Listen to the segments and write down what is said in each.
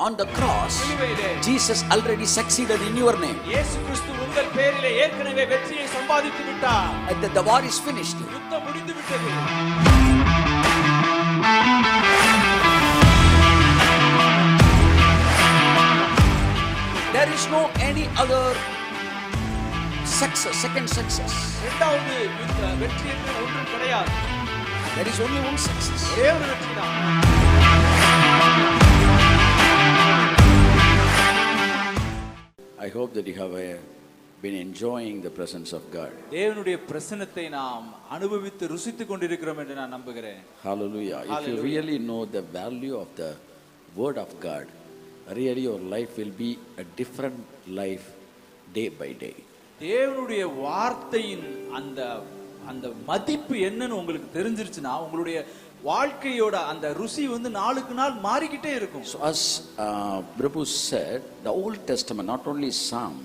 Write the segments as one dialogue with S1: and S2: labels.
S1: On the cross, Jesus already succeeded in your name.
S2: இயேசு கிறிஸ்து உங்கள் பேரிலே ஏற்கனவே வெற்றியை சம்பாதித்து விட்டார்.
S1: The war is finished.
S2: யுத்தம் முடிந்து விட்டது.
S1: There is no any other success, second success.
S2: இரண்டாவது வெற்றி என்று ஒன்று கிடையாது.
S1: There is only one success.
S2: ஒரே ஒரு வெற்றி தான்.
S1: I hope that you have been enjoying the presence of God.
S2: தேவனுடைய பிரசன்னத்தை நாம் அனுபவித்து ருசித்துக் கொண்டிருக்கிறோம் என்று நான் நம்புகிறேன்.
S1: Hallelujah. If you really know the value of the word of God, really your life will be a different life day by day.
S2: தேவனுடைய வார்த்தையின் அந்த அந்த மதிப்பு என்னன்னு உங்களுக்கு தெரிஞ்சிருச்சுன்னா உங்களுடைய வாழ்க்கையோட அந்த ருசி வந்து நாளுக்கு நாள் மாறிக்கிட்டே இருக்கும்.
S1: So as Prabhu said, the Old Testament, not only Psalm,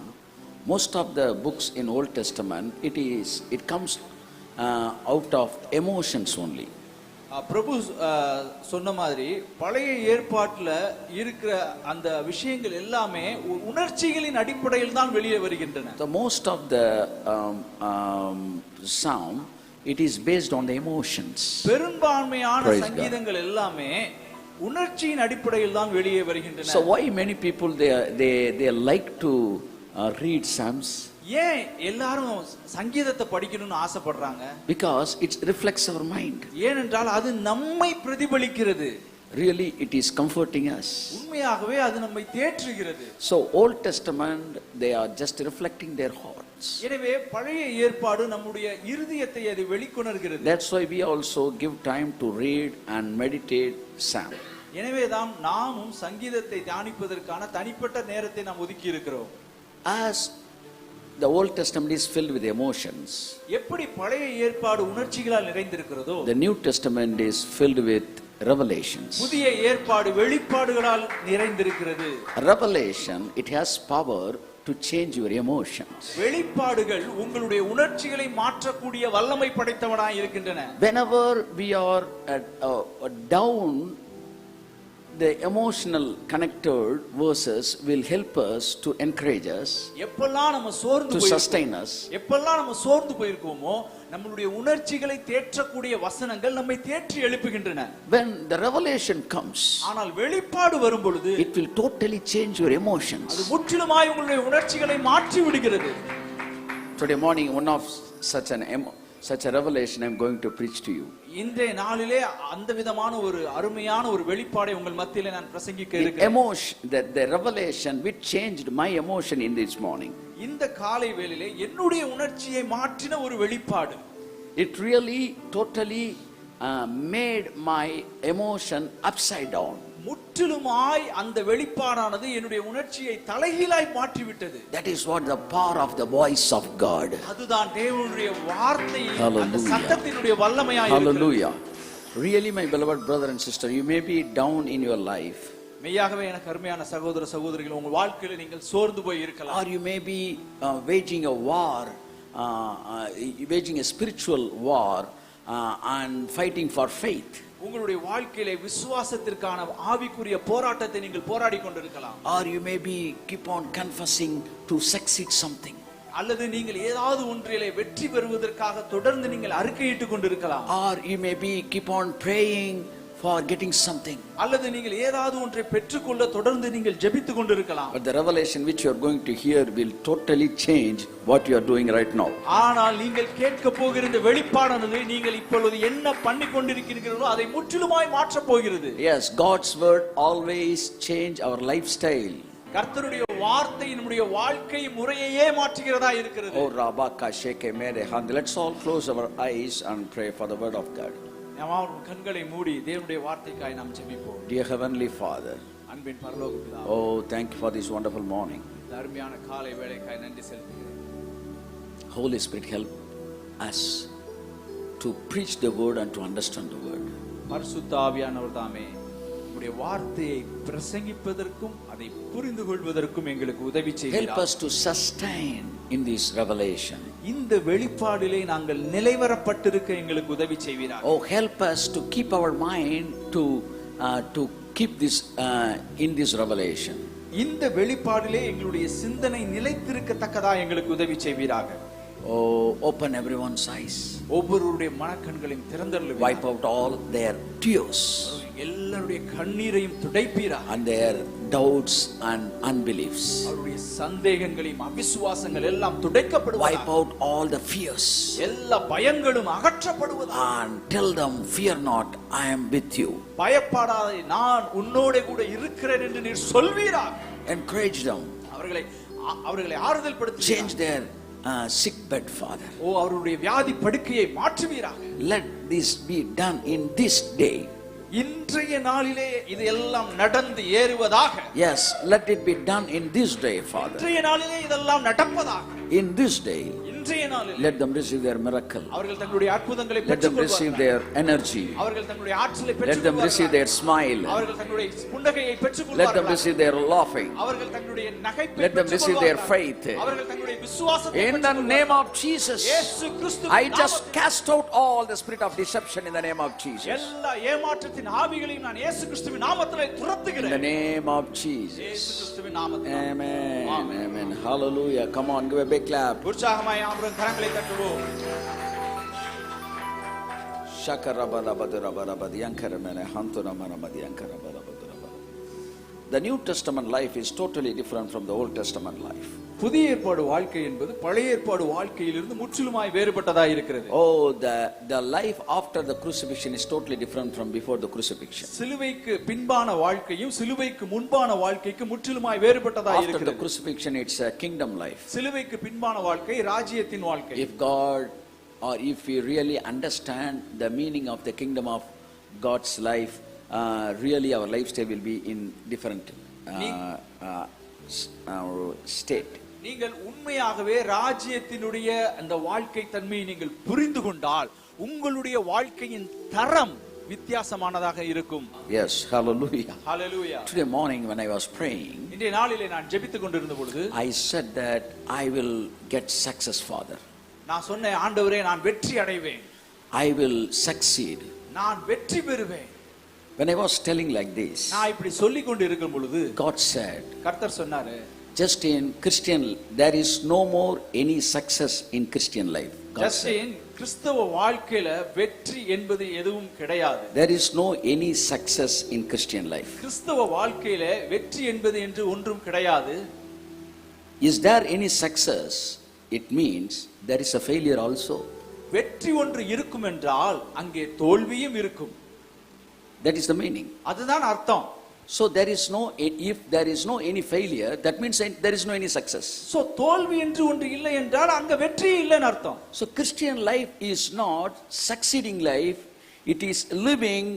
S1: most of the books in Old Testament, it comes out of emotions only.
S2: பிரபு சொன்ன மாதிரி பழைய ஏற்பாட்டில் இருக்கிற அந்த விஷயங்கள் எல்லாமே உணர்ச்சிகளின் அடிப்படையில் தான் வெளியே வருகின்றன.
S1: The most of the Psalm, it is based on the emotions.
S2: பெரும்பான்மையான சங்கீதங்கள் எல்லாமே உணர்ச்சியின் அடிப்படையில் தான் வெளியே வருகின்றன.
S1: So why many people they like to read Psalms?
S2: ஏன் எல்லாரும் சங்கீதத்தை படிக்கணும்னு ஆசைப்படுறாங்க?
S1: Because it reflects our mind.
S2: ஏனென்றால் அது நம்மை பிரதிபலிக்கிறது.
S1: Really it is comforting us.
S2: உண்மையாகவே அது நம்மை தேற்றுகிறது.
S1: So Old Testament, they are just reflecting their hearts.
S2: எனவே பழைய ஏற்பாடு நம்முடைய இருதயத்தை அது வெளிக்கொணர்கிறது.
S1: That's why we also give time to read and meditate Psalm.
S2: எனவே நாமும் சங்கீதத்தை தியானிப்பதற்கான தனிப்பட்ட நேரத்தை நாம் ஒதுக்கி இருக்கிறோம்.
S1: As the Old Testament is filled with emotions,
S2: எப்படி பழைய ஏற்பாடு உணர்ச்சிகளால் நிறைந்திருக்கிறதோ,
S1: the New Testament is filled with revelations.
S2: புதிய ஏற்பாடு வெளிப்பாடுகளால் நிறைந்திருக்கிறது.
S1: Revelation, it has power to change your emotions.
S2: வெளிப்பாடுகள் உங்களுடைய உணர்ச்சிகளை மாற்றக்கூடிய வல்லமை படைத்தவனாய் இருக்கின்றன.
S1: Whenever we are down, the emotional connected verses will help us to encourage us,
S2: எப்பெல்லாம் நம்ம சோர்ந்து
S1: to sustain us.
S2: எப்பெல்லாம் நம்ம சோர்ந்து போயிருக்கோமோ நம்மளுடைய உணர்ச்சிகளை தேற்றக்கூடிய வசனங்கள் நம்மை தேற்றி எழுப்புகின்றன.
S1: When the revelation comes,
S2: ஆனால் வெளிப்பாடு வரும் பொழுது
S1: it will totally change your emotions.
S2: அது முற்றிலுமாய் உங்களுடைய உணர்ச்சிகளை மாற்றி விடுகிறது.
S1: Today morning, one of such a revelation I am going to preach to you.
S2: இன்றைய நாளிலே அந்த விதமான ஒரு அருமையான ஒரு வெளிப்பாடை உங்கள் மத்தியிலே நான் பிரசங்கிக்க இருக்கிறேன்.
S1: Emotion, the revelation which changed my emotion in this morning.
S2: இந்த காலை வேளையிலே என்னுடைய உணர்ச்சியை மாற்றின ஒரு வெளிப்பாடு.
S1: It really totally made my emotion upside down.
S2: முற்றிலுமாய் அந்த வெளிப்பாடானது என்னுடைய உணர்ச்சியை தலைகீழாய் மாற்றி விட்டது.
S1: That is what the power of the voice of God.
S2: அதுதான் தேவனுடைய வார்த்தை அந்த சத்தத்தினுடைய வல்லமையாய் இருக்கிறது.
S1: Hallelujah. Really, my beloved brother and sister, you may be down in your life.
S2: மெய்யாகவே எனக்கு அருமையான சகோதர சகோதரிகள், உங்கள் வாழ்க்கையில நீங்கள் சோர்ந்து போய் இருக்கலாம்.
S1: Or you may be waging a war, waging a spiritual war and fighting for faith.
S2: உங்களுடைய வாழ்க்கையிலே விசுவாசத்திற்கான ஆவிக்குரிய போராட்டத்தை நீங்கள் போராடி கொண்டிருக்கலாம்.
S1: Or you may be keep on confessing to succeed something.
S2: அல்லது நீங்கள் ஏதாவது ஒன்றிலே வெற்றி பெறுவதற்காக தொடர்ந்து நீங்கள் அறிக்கையிட்டுக் கொண்டிருக்கலாம்.
S1: Or you may be keep on praying for getting something.
S2: அல்லது நீங்கள் ஏதாவது ஒன்றை பெற்றுக்கொள்ள தொடர்ந்து நீங்கள் ஜெபித்துக் கொண்டிருக்கலாம்.
S1: But the revelation which you are going to hear will totally change what you are doing right now.
S2: ஆனால் நீங்கள் கேட்க போகிற இந்த வெளிப்பாடானது நீங்கள் இப்பொழுது என்ன பண்ணி கொண்டிருக்கிறீர்களோ அதை முற்றிலுமாய் மாற்ற போகிறது.
S1: Yes, God's word always change our lifestyle.
S2: கர்த்தருடைய வார்த்தை நம்முடைய வாழ்க்கை முறையையே மாற்றுகிறதா இருக்கிறது.
S1: Oh rabaka sheke mere hand. Let's all close our eyes and pray for the word of God.
S2: நாம் கண்களை மூடி தேவனுடைய வார்த்தைக்காய் நாம் ஜெபிப்போம்.
S1: Dear heavenly Father,
S2: அன்பின் பரலோக பிதாவே,
S1: oh thank you for this wonderful morning.
S2: இந்த அருமையான காலை வேளைக்காய் நன்றி செலுத்துகிறேன்.
S1: Holy Spirit, help us to preach the word and to understand the word.
S2: பரிசுத்த ஆவியானவர் தாமே உம்முடைய வார்த்தையை பிரசங்கிப்பதற்கும் அதை புரிந்து கொள்வதற்கும் எங்களுக்கு உதவி செய்வீராக.
S1: Help us to sustain in this revelation.
S2: இந்த வெளிப்பாடிலே நாங்கள் நிலைவரப்பட்டிருக்க எங்களுக்கு உதவி செய்வீராக.
S1: Oh, help us to keep our mind to keep this in this revelation.
S2: இந்த வெளிப்பாடிலே எங்களுடைய சிந்தனை நிலைத்திருக்கத்தக்கதா எங்களுக்கு உதவி செய்வீராக.
S1: Oh, open everyone's eyes.
S2: ஒவ்வொருவருடைய மனக்கண்களையும் திறந்தருளுவீராக.
S1: Wipe out all their tears.
S2: எல்லாருடைய கண்ணீரையும் துடைப்பீராக.
S1: And their doubts and unbeliefs.
S2: அவருடைய சந்தேகங்களையும் அவிசுவாசங்கள் எல்லாம் துடைக்கப்படுவதாக.
S1: Wipe out all the fears.
S2: எல்லா பயங்களும் அகற்றப்படுவதாக.
S1: And tell them, fear not, I am with you.
S2: பயப்படாதே, நான் உன்னோடு கூட இருக்கிறேன் என்று நீர் சொல்வீராக.
S1: Encourage them.
S2: அவர்களை ஆறுதல் படுத்துவீராக.
S1: Change their sick bed, Father.
S2: அவருடைய வியாதி படுக்கையை மாற்றுவீராக.
S1: Let this be done in this day.
S2: இன்றைய நாளிலே இது எல்லாம் நடந்து ஏறுவதாக.
S1: Yes, let it be done in this day, Father.
S2: இன்றைய நாளிலே இதெல்லாம் நடப்பதாக.
S1: In this day,
S2: இன்றைய நாளிலே
S1: let them receive their miracle.
S2: அவர்கள் தங்களுடைய அற்புதங்களை
S1: Let them receive their energy.
S2: அவர்கள் தங்களுடைய ஆற்றலை
S1: Let them receive their smile.
S2: அவர்கள் தங்களுடைய புன்னகையை பெற்றுக்கொள்வார்கள்.
S1: Let them receive their laughing.
S2: அவர்கள் தங்களுடைய நகைப்பை
S1: Let them receive their faith.
S2: அவர்கள் தங்களுடைய விசுவாசத்தை
S1: In the name of Jesus,
S2: இயேசு கிறிஸ்துவின்
S1: I just cast out all the spirit of deception in the name of Jesus.
S2: எல்லா ஏமாற்றத்தின் ஆவிகளையும் நான் இயேசு கிறிஸ்துவின் நாமத்திலே துரத்துகிறேன்.
S1: In the name of Jesus.
S2: இயேசு கிறிஸ்துவின் நாமத்திலே.
S1: Amen. Amen. Hallelujah. Come on, give a big clap.
S2: உற்சாகமாய் ஆமென் கரங்களை தட்டுவோம்.
S1: The New Testament life is totally different from the Old Testament life.
S2: புதிய ஏற்பாடு வாழ்க்கை என்பது பழைய ஏற்பாடு வாழ்க்கையிலிருந்து முற்றிலுமாய் வேறுபட்டதாக இருக்கிறது.
S1: Oh, the life after the crucifixion is totally different from before the crucifixion.
S2: சிலுவைக்கு பின்பான வாழ்க்கையும் சிலுவைக்கு முன்பான வாழ்க்கைக்கு முற்றிலுமாய் வேறுபட்டதாக இருக்கிறது.
S1: After the crucifixion it's a kingdom life.
S2: சிலுவைக்கு பின்பான வாழ்க்கை ராஜ்யத்தின் வாழ்க்கை.
S1: If God or if we really understand the meaning of the kingdom of God's life, really our lifestyle will be in different state.
S2: நீங்கள் உண்மையாகவே ராஜ்யத்தினுடைய அந்த வாழ்க்கை தன்மையை நீங்கள் புரிந்து கொண்டால் உங்களுடைய வாழ்க்கையின் தரம் வித்தியாசமானதாக இருக்கும்.
S1: Yes, hallelujah.
S2: Hallelujah.
S1: Today morning when I was praying,
S2: இன்றைய நாளிலே நான் ஜெபித்துக் கொண்டிருந்த பொழுது
S1: I said that I will get success, Father.
S2: நான் சொன்னேன், ஆண்டவரே நான் வெற்றி அடைவேன்.
S1: I will succeed.
S2: நான் வெற்றி பெறுவேன்.
S1: When I was telling like this,
S2: நான் இப்படி சொல்லிக் கொண்டு இருக்கும் பொழுது
S1: God said,
S2: கர்த்தர் சொன்னாரு,
S1: just in Christian there is no more any success in Christian life.
S2: just in கிறிஸ்தவ வாழ்க்கையில வெற்றி என்பது எதுவும் கிடையாது.
S1: There is no any success in Christian life.
S2: கிறிஸ்தவ வாழ்க்கையில வெற்றி என்பது என்று ஒன்றும் கிடையாது.
S1: Is there any success? It means there is a failure also.
S2: வெற்றி ஒன்று இருக்கும் என்றால் அங்கே தோல்வியும் இருக்கும்.
S1: That is the meaning.
S2: அதுதான் அர்த்தம்.
S1: So there is no, if there is no any failure, that means there is no any success.
S2: So தோல்வி என்று ஒன்று இல்லை என்றால் அங்க வெற்றி இல்லைன்னு அர்த்தம்.
S1: So Christian life is not succeeding life, it is living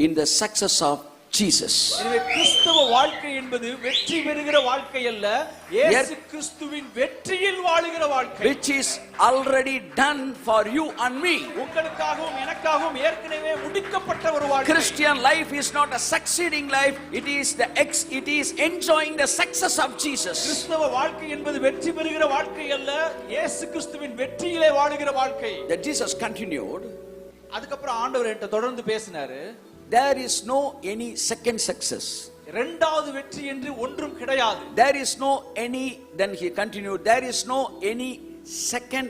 S1: in the success of Jesus.
S2: எனவே கிறிஸ்தவ வாழ்க்கை என்பது வெற்றி பெறுகிற வாழ்க்கை அல்ல, இயேசு கிறிஸ்துவின் வெற்றியில் வாழுகிற வாழ்க்கை.
S1: Which is already done for you and me.
S2: உங்களுக்காகவும் எனக்காகவும் ஏற்கனவே முடிக்கப்பட்ட ஒரு வாழ்க்கை.
S1: Christian life is not a succeeding life, it is enjoying the success of Jesus.
S2: கிறிஸ்தவ வாழ்க்கை என்பது வெற்றி பெறுகிற வாழ்க்கை அல்ல, இயேசு கிறிஸ்துவின் வெற்றியிலே வாழுகிற வாழ்க்கை.
S1: That Jesus continued.
S2: அதுக்கப்புறம் ஆண்டவர் என்கிட்ட தொடர்ந்து பேசினாரு.
S1: There is no any second success.
S2: இரண்டாவது வெற்றி என்று ஒன்றும் கிடையாது.
S1: There is no any, then he continued, there is no any second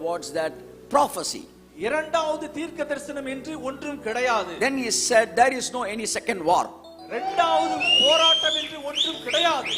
S1: what's that, prophecy.
S2: இரண்டாவது தீர்க்க தரிசனம் என்று ஒன்றும் கிடையாது.
S1: Then he said there is no any second war.
S2: இரண்டாவது போராட்டம் என்று ஒன்றும் கிடையாது.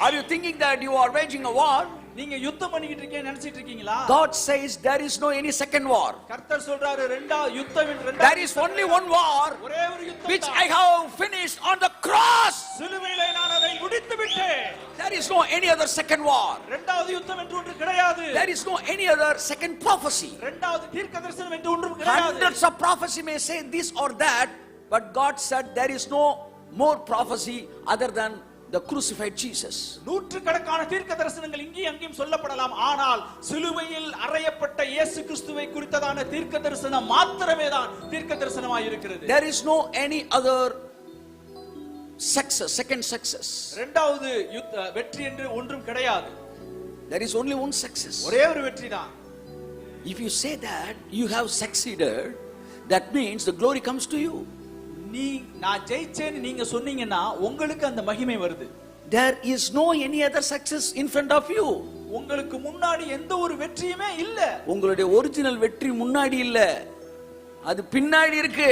S1: Are you thinking that you are waging a war?
S2: நீங்க யுத்தம் பண்ணிட்டு இருக்கீங்க நினைச்சிட்டு இருக்கீங்களா?
S1: God says there is no any second war.
S2: கர்த்தர் சொல்றாரு இரண்டாவது யுத்தம் என்று
S1: There is only one war
S2: ஒரே ஒரு யுத்தம்
S1: which I have finished on the cross.
S2: சிலுவையிலே நான் அதை முடித்து விட்டேன்.
S1: There is no any other second war.
S2: இரண்டாவது யுத்தம் என்று ஒன்று கிடையாது.
S1: There is no any other second prophecy.
S2: இரண்டாவது தீர்க்க தரிசனம் என்று ஒன்றும் கிடையாது.
S1: Hundreds of prophecy may say this or that, but God said there is no more prophecy other than the crucified Jesus.
S2: நூற்றுக்கணக்கான தீர்க்க தரிசனங்கள் இங்கேயும் அங்கேயும் சொல்லப்படலாம், ஆனால் சிலுவையில் அறையப்பட்ட இயேசு கிறிஸ்துவை குறித்ததான தீர்க்க தரிசனம் மாத்திரமே தான் தீர்க்க தரிசனமாய் இருக்கிறது.
S1: There is no any other success, second success.
S2: இரண்டாவது வெற்றி என்று ஒன்றும் கிடையாது.
S1: There is only one success.
S2: ஒரே ஒரு வெற்றி தான்.
S1: If you say that you have succeeded, that means the glory comes to you.
S2: நான் ஜெயிச்சேன்னு நீங்க சொன்னீங்கன்னா உங்களுக்கு அந்த மகிமை வருது.
S1: There is no any other success in front of you.
S2: உங்களுக்கு முன்னாடி எந்த ஒரு வெற்றியுமே இல்ல.
S1: உங்களுடைய ஒரிஜினல் வெற்றி முன்னாடி இல்ல, அது பின்னாடி இருக்கு.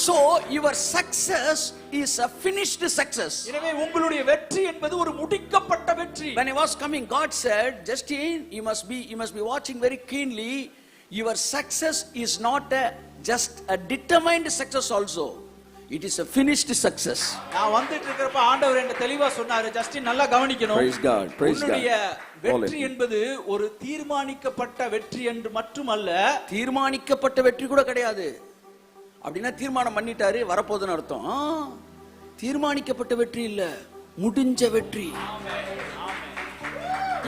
S1: So your success is a finished success.
S2: எனவே உங்களுடைய வெற்றி என்பது ஒரு முடிக்கப்பட்ட வெற்றி.
S1: When I was coming, God said, Justin, you must be watching very keenly. Your success is not just a determined success also. It is a finished success.
S2: நான் வந்துட்டு இருக்கறப்ப ஆண்டவர் என்ன தெளிவா சொன்னாரு, ஜஸ்டின் நல்லா கவனிக்கணும்.
S1: Praise God, praise God.
S2: உன்னுடைய வெற்றி என்பது ஒரு தீர்மானிக்கப்பட்ட வெற்றி என்று மட்டுமல்ல.
S1: தீர்மானிக்கப்பட்ட வெற்றி கூட கிடையாது. அப்படின்னா தீர்மானம் பண்ணிட்டாரு வரப்போகுதுன்னு அர்த்தம். தீர்மானிக்கப்பட்ட வெற்றி இல்ல, முடிஞ்ச வெற்றி.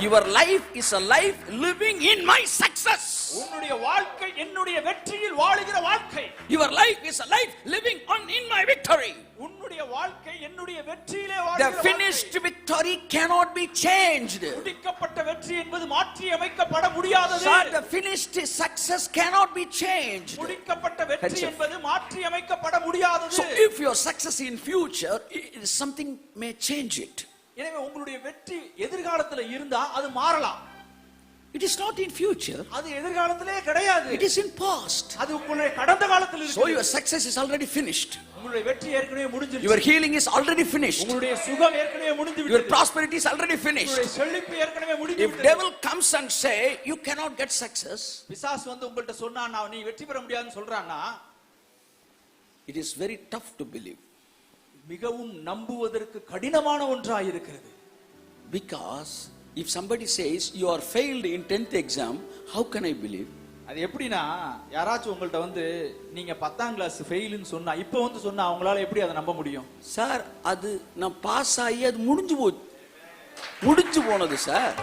S1: Your life is a life living in my success.
S2: உன்னுடைய வாழ்க்கை என்னுடைய வெற்றியில் வாழுகிற வாழ்க்கை.
S1: Your life is a life living in my victory.
S2: உன்னுடைய வாழ்க்கை என்னுடைய வெற்றியிலே வாழுகிற
S1: The finished victory cannot be changed.
S2: முடிக்கப்பட்ட வெற்றி என்பது மாற்றி அமைக்கப்பட முடியாதது.
S1: Sir, the finished success cannot be changed.
S2: முடிக்கப்பட்ட வெற்றி என்பது மாற்றி அமைக்கப்பட முடியாதது.
S1: So if your success in future, something may change it.
S2: எனவே உங்களுடைய வெற்றி எதிர்காலத்துல இருந்தா அது மாறலாம்.
S1: It is not in future.
S2: அது எதிர்காலத்திலே கிடையாது.
S1: It is in past.
S2: அது உங்களுடைய கடந்த காலத்தில் இருக்கு.
S1: So your success is already finished.
S2: உங்களுடைய வெற்றி ஏற்கனவே முடிஞ்சிருச்சு.
S1: Your healing is already finished.
S2: உங்களுடைய சுகம் ஏற்கனவே முடிந்து விட்டது.
S1: Your prosperity is already finished.
S2: உங்களுடைய செழிப்பு ஏற்கனவே முடிந்து விட்டது.
S1: If devil comes and say you cannot get success,
S2: பிசாசு வந்து உங்கள்ட்ட சொன்னா நீ வெற்றி பெற முடியாதுன்னு சொல்றானா,
S1: it is very tough to believe.
S2: மிகவும் நம்புவதற்கு கடினமான ஒன்றாய் இருக்கிறது.
S1: Because if somebody says you are failed in 10th exam, how can I believe?
S2: அது எப்படின்னா, யாராச்சும் உங்கள்ட்ட வந்து நீங்க 10ஆம் கிளாஸ் ஃபெயில்னு சொன்னா, இப்போ வந்து சொன்னா அவங்களால எப்படி அதை நம்ப முடியும்?
S1: சார், அது நான் பாஸ் ஆகி அது முடிஞ்சு போனது sir.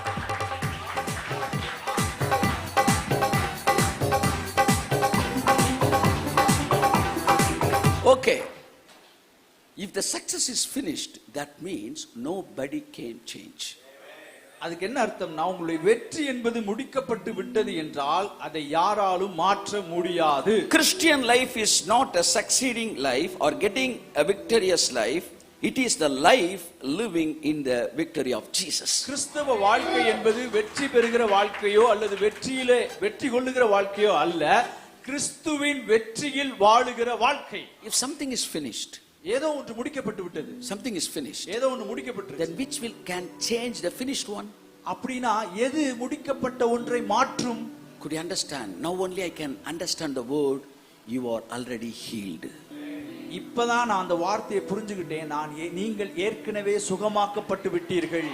S1: Okay. If the success is finished, that means nobody can change.
S2: அதுக்கு என்ன அர்த்தம்னா, உங்களுடைய வெற்றி என்பது முடிக்கப்பட்டு விட்டது என்றால் அதை யாராலும் மாற்ற முடியாது.
S1: Christian life is not a succeeding life or getting a victorious life. It is the life living in the victory of Jesus.
S2: கிறிஸ்தவ வாழ்க்கை என்பது வெற்றி பெறுகிற வாழ்க்கையோ அல்லது வெற்றி கொள்ளுகிற வாழ்க்கையோ அல்ல, கிறிஸ்துவின் வெற்றியில் வாழுகிற வாழ்க்கை.
S1: If something is finished,
S2: ஏதோ ஒன்று முடிக்கப்பட்டு விட்டது,
S1: something is finished,
S2: ஏதோ ஒன்று முடிக்கப்பட்டு,
S1: then which can change the finished one?
S2: அப்படினா எது முடிக்கப்பட்ட ஒன்றை மாற்றும்?
S1: Could you understand? Now only I can understand the word you are already healed.
S2: இப்பதான் நான் அந்த வார்த்தையை புரிஞ்சுக்கிட்டேன். நீங்கள் ஏற்கனவே சுகமாக்கப்பட்டு விட்டீர்கள்.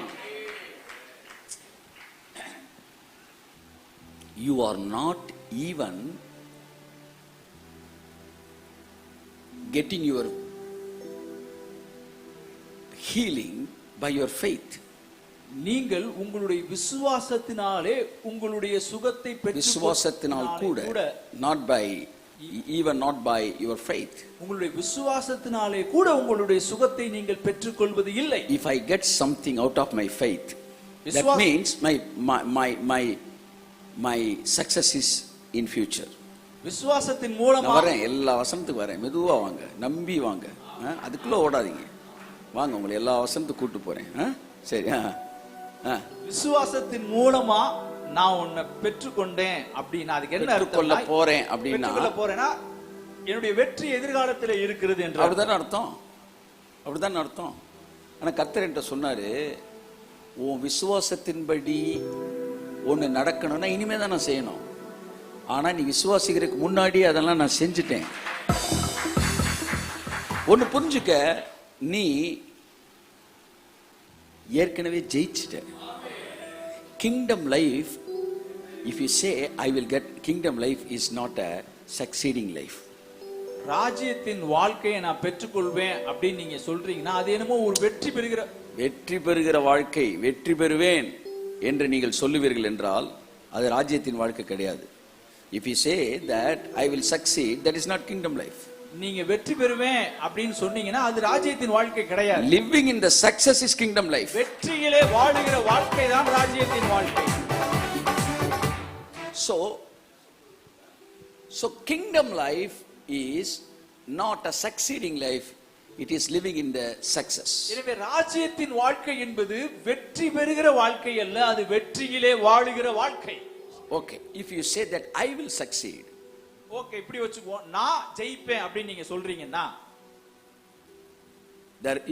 S1: You are not even getting your healing by your faith.
S2: நீங்கள் உங்களுடைய விசுவாசத்தினாலே உங்களுடைய சுகத்தை பெற்று,
S1: விசுவாசத்தினால் கூட, not by your faith.
S2: உங்களுடைய விசுவாசத்தினாலே கூட உங்களுடைய சுகத்தை நீங்கள் பெற்றுக்கொள்வது இல்லை.
S1: If I get something out of my faith, that means my success is in future.
S2: விசுவாசத்தின் மூலமா
S1: வரேன், எல்லா வசனத்துக்கு வரேன், மெதுவா வாங்க, நம்பி வாங்க, அதுக்குள்ள ஓடாதீங்க, வாங்க, உங்களை எல்லா வசனத்துக்கு கூட்டு போறேன். சரி,
S2: விசுவாசத்தின் மூலமா நான் உன்னை பெற்றுக்கொண்டேன் அப்படின்னா அதுக்கு என்ன அர்த்தம்?
S1: கொள்ள போறேன் அப்படின்னா
S2: என்னுடைய வெற்றி எதிர்காலத்தில் இருக்கிறது என்று
S1: அப்படிதான் அர்த்தம். அப்படிதான் அர்த்தம். ஆனா கர்த்தர் என்கிட்ட சொன்னாரு, உன் விசுவாசத்தின்படி ஒண்ணு நடக்கணும்னா இனிமே தான் நான் செய்யணும். ஆனா நீ விசுவாசிக்கிறதுக்கு முன்னாடி அதெல்லாம் நான் செஞ்சுட்டேன். ஒண்ணு புரிஞ்சுக்க, நீ ஏற்கனவே ஜெயிச்சிட்ட. Kingdom life, if you say I will get kingdom life, is not a succeeding life.
S2: ராஜ்யத்தின் வாழ்க்கையை நான் பெற்றுக்கொள்வேன் அப்படின்னு நீங்க சொல்றீங்கன்னா அது என்னமோ ஒரு வெற்றி பெறுகிற வாழ்க்கை, வெற்றி பெறுவேன் என்று நீங்கள் சொல்லுவீர்கள் என்றால் அது ராஜ்யத்தின் வாழ்க்கை கிடையாது. If you say that I will succeed, that is not kingdom life. நீங்க வெற்றி பெறுவேன் அப்படின்னு சொன்னீங்கன்னா அது ராஜ்யத்தின் வாழ்க்கை கிடையாது.
S1: Living in the success is kingdom life.
S2: வெற்றியிலே வாழுகிற வாழ்க்கை தான் ராஜ்யத்தின் வாழ்க்கை.
S1: So So kingdom life is not a succeeding life, it is living in the success.
S2: எனவே ராஜ்யத்தின் வாழ்க்கை என்பது வெற்றி பெறுகிற வாழ்க்கை அல்ல, அது வெற்றியிலே வாழுகிற வாழ்க்கை.
S1: Okay, if you say that I will succeed,
S2: okay இப்படி வச்சுக்குவோம், நான் ஜெயிப்பேன் அப்படி நீங்க சொல்றீங்கன்னா,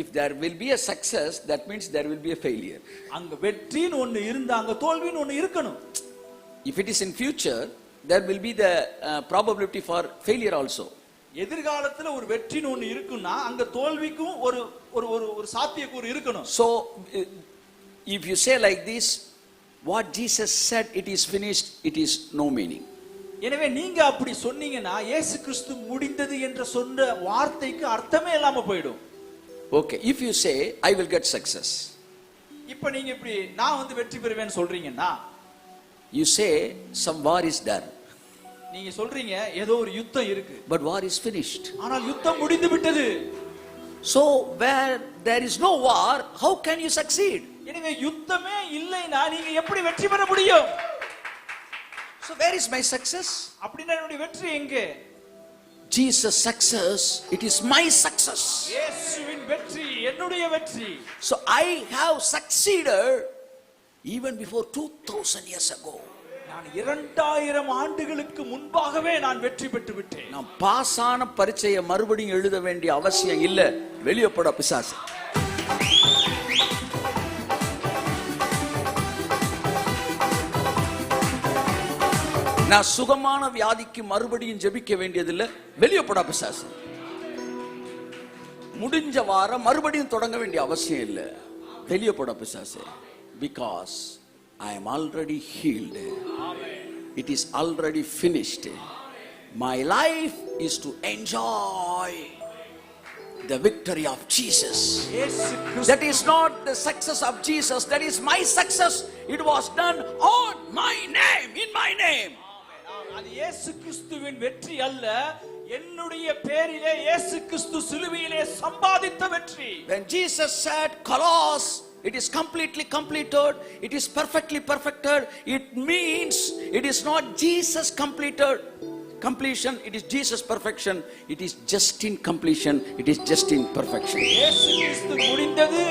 S1: if there will be a success, that means there will be a failure.
S2: அங்க வெற்றின்னு ஒன்னு இருந்தா அங்க தோல்வின்னு ஒன்னு இருக்கணும்.
S1: If it is in future, there will be the probability for failure also.
S2: எதிர்காலத்துல ஒரு வெற்றின்னு ஒன்னு இருக்குன்னா அங்க தோல்விக்கும் ஒரு ஒரு ஒரு சாத்தியக்கூறு இருக்கணும்.
S1: So if you say like this, what Jesus said, it is finished, it is no meaning.
S2: எனவே நீங்க அப்படி சொன்னீங்கன்னா இயேசு கிறிஸ்து முடிந்தது என்று சொன்ன வார்த்தைக்கு அர்த்தமே இல்லாம போய்டும்.
S1: Okay, if you say I will get success,
S2: இப்போ நீங்க இப்படி நான் வந்து வெற்றி பெறுவேன்னு சொல்றீங்கன்னா,
S1: you say some war is there,
S2: நீங்க சொல்றீங்க ஏதோ ஒரு யுத்தம் இருக்கு,
S1: but war is finished.
S2: ஆனால் யுத்தம் முடிந்து விட்டது.
S1: So where there is no war, how can you succeed?
S2: எனவே யுத்தமே இல்லைனா நீங்க எப்படி வெற்றி பெற முடியும்?
S1: So where is my success?
S2: அப்படினா என்னுடைய வெற்றி எங்கே?
S1: Jesus' success, it is my success.
S2: இயேசுவின் வெற்றி என்னுடைய வெற்றி.
S1: So I have succeeded even before 2000 years ago.
S2: நான் 2000 ஆண்டுகளுக்கு முன்பாகவே நான் வெற்றி பெற்று விட்டேன்.
S1: நான் பாஸ் ஆன பரீட்சையை மறுபடியும் எழுத வேண்டிய அவசியம் இல்ல. வெளியே போட பிசாசு. நான் சுகமான வியாதிக்கு மறுபடியும் ஜெபிக்க வேண்டியதில்லை. வெளியே போட பிசாசு. முடிஞ்ச வாரம் மறுபடியும் தொடங்க வேண்டிய அவசியம் இல்லை. வெளியே போட பிசாசு. Because I am already healed. It is already finished. My life is to enjoy the victory of Jesus. That is not the success of Jesus, that is my success. It was done on my name, in my name.
S2: அது இயேசு கிறிஸ்துவின் வெற்றி அல்ல, என்னுடைய பேரிலே இயேசு கிறிஸ்து சிலுவையிலே சம்பாதித்த வெற்றி.
S1: When Jesus said, "Kolos, it is completely completed, it is perfectly perfected," it means it is not Jesus completion, it is Jesus perfection, it is just in completion, it is just in perfection.
S2: இயேசு கிறிஸ்து முடிந்தது,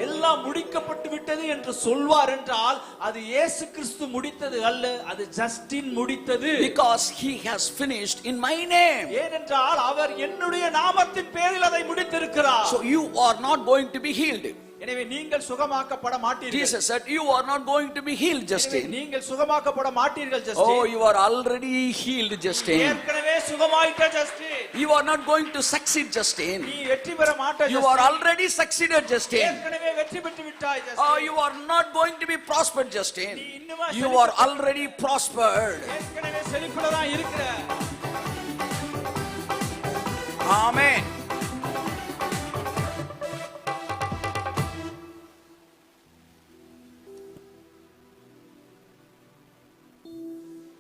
S2: எல்லாம் முடிக்கப்பட்டு விட்டது என்று சொல்வார் என்றால் அது இயேசு கிறிஸ்து முடித்தது அல்ல, அது Justin முடித்தது.
S1: Because he has finished in my name.
S2: ஏனென்றால் அவர் என்னுடைய நாமத்தின் பேரில் அதை முடித்திருக்கிறார்.
S1: So you are not going to be healed.
S2: எனவே நீங்கள் சுகமாக்கப்பட மாட்டீர்கள்.
S1: Jesus said you are not going to be healed, Justin.
S2: நீங்கள் சுகமாக்கப்பட மாட்டீர்கள் Justin.
S1: Oh, you are already healed, Justin.
S2: ஏற்கனவே சுகமாயிட்ட Justin.
S1: You are not going to succeed, Justin.
S2: நீ வெற்றி பெற மாட்டாய்
S1: Justin. You are already succeeded, Justin.
S2: ஏற்கனவே வெற்றி பெற்று விட்டாய் Justin.
S1: Oh, you are not going to be prospered, Justin. You are already prospered.
S2: ஏற்கனவே செழிப்புல தான் இருக்கிற.
S1: Amen.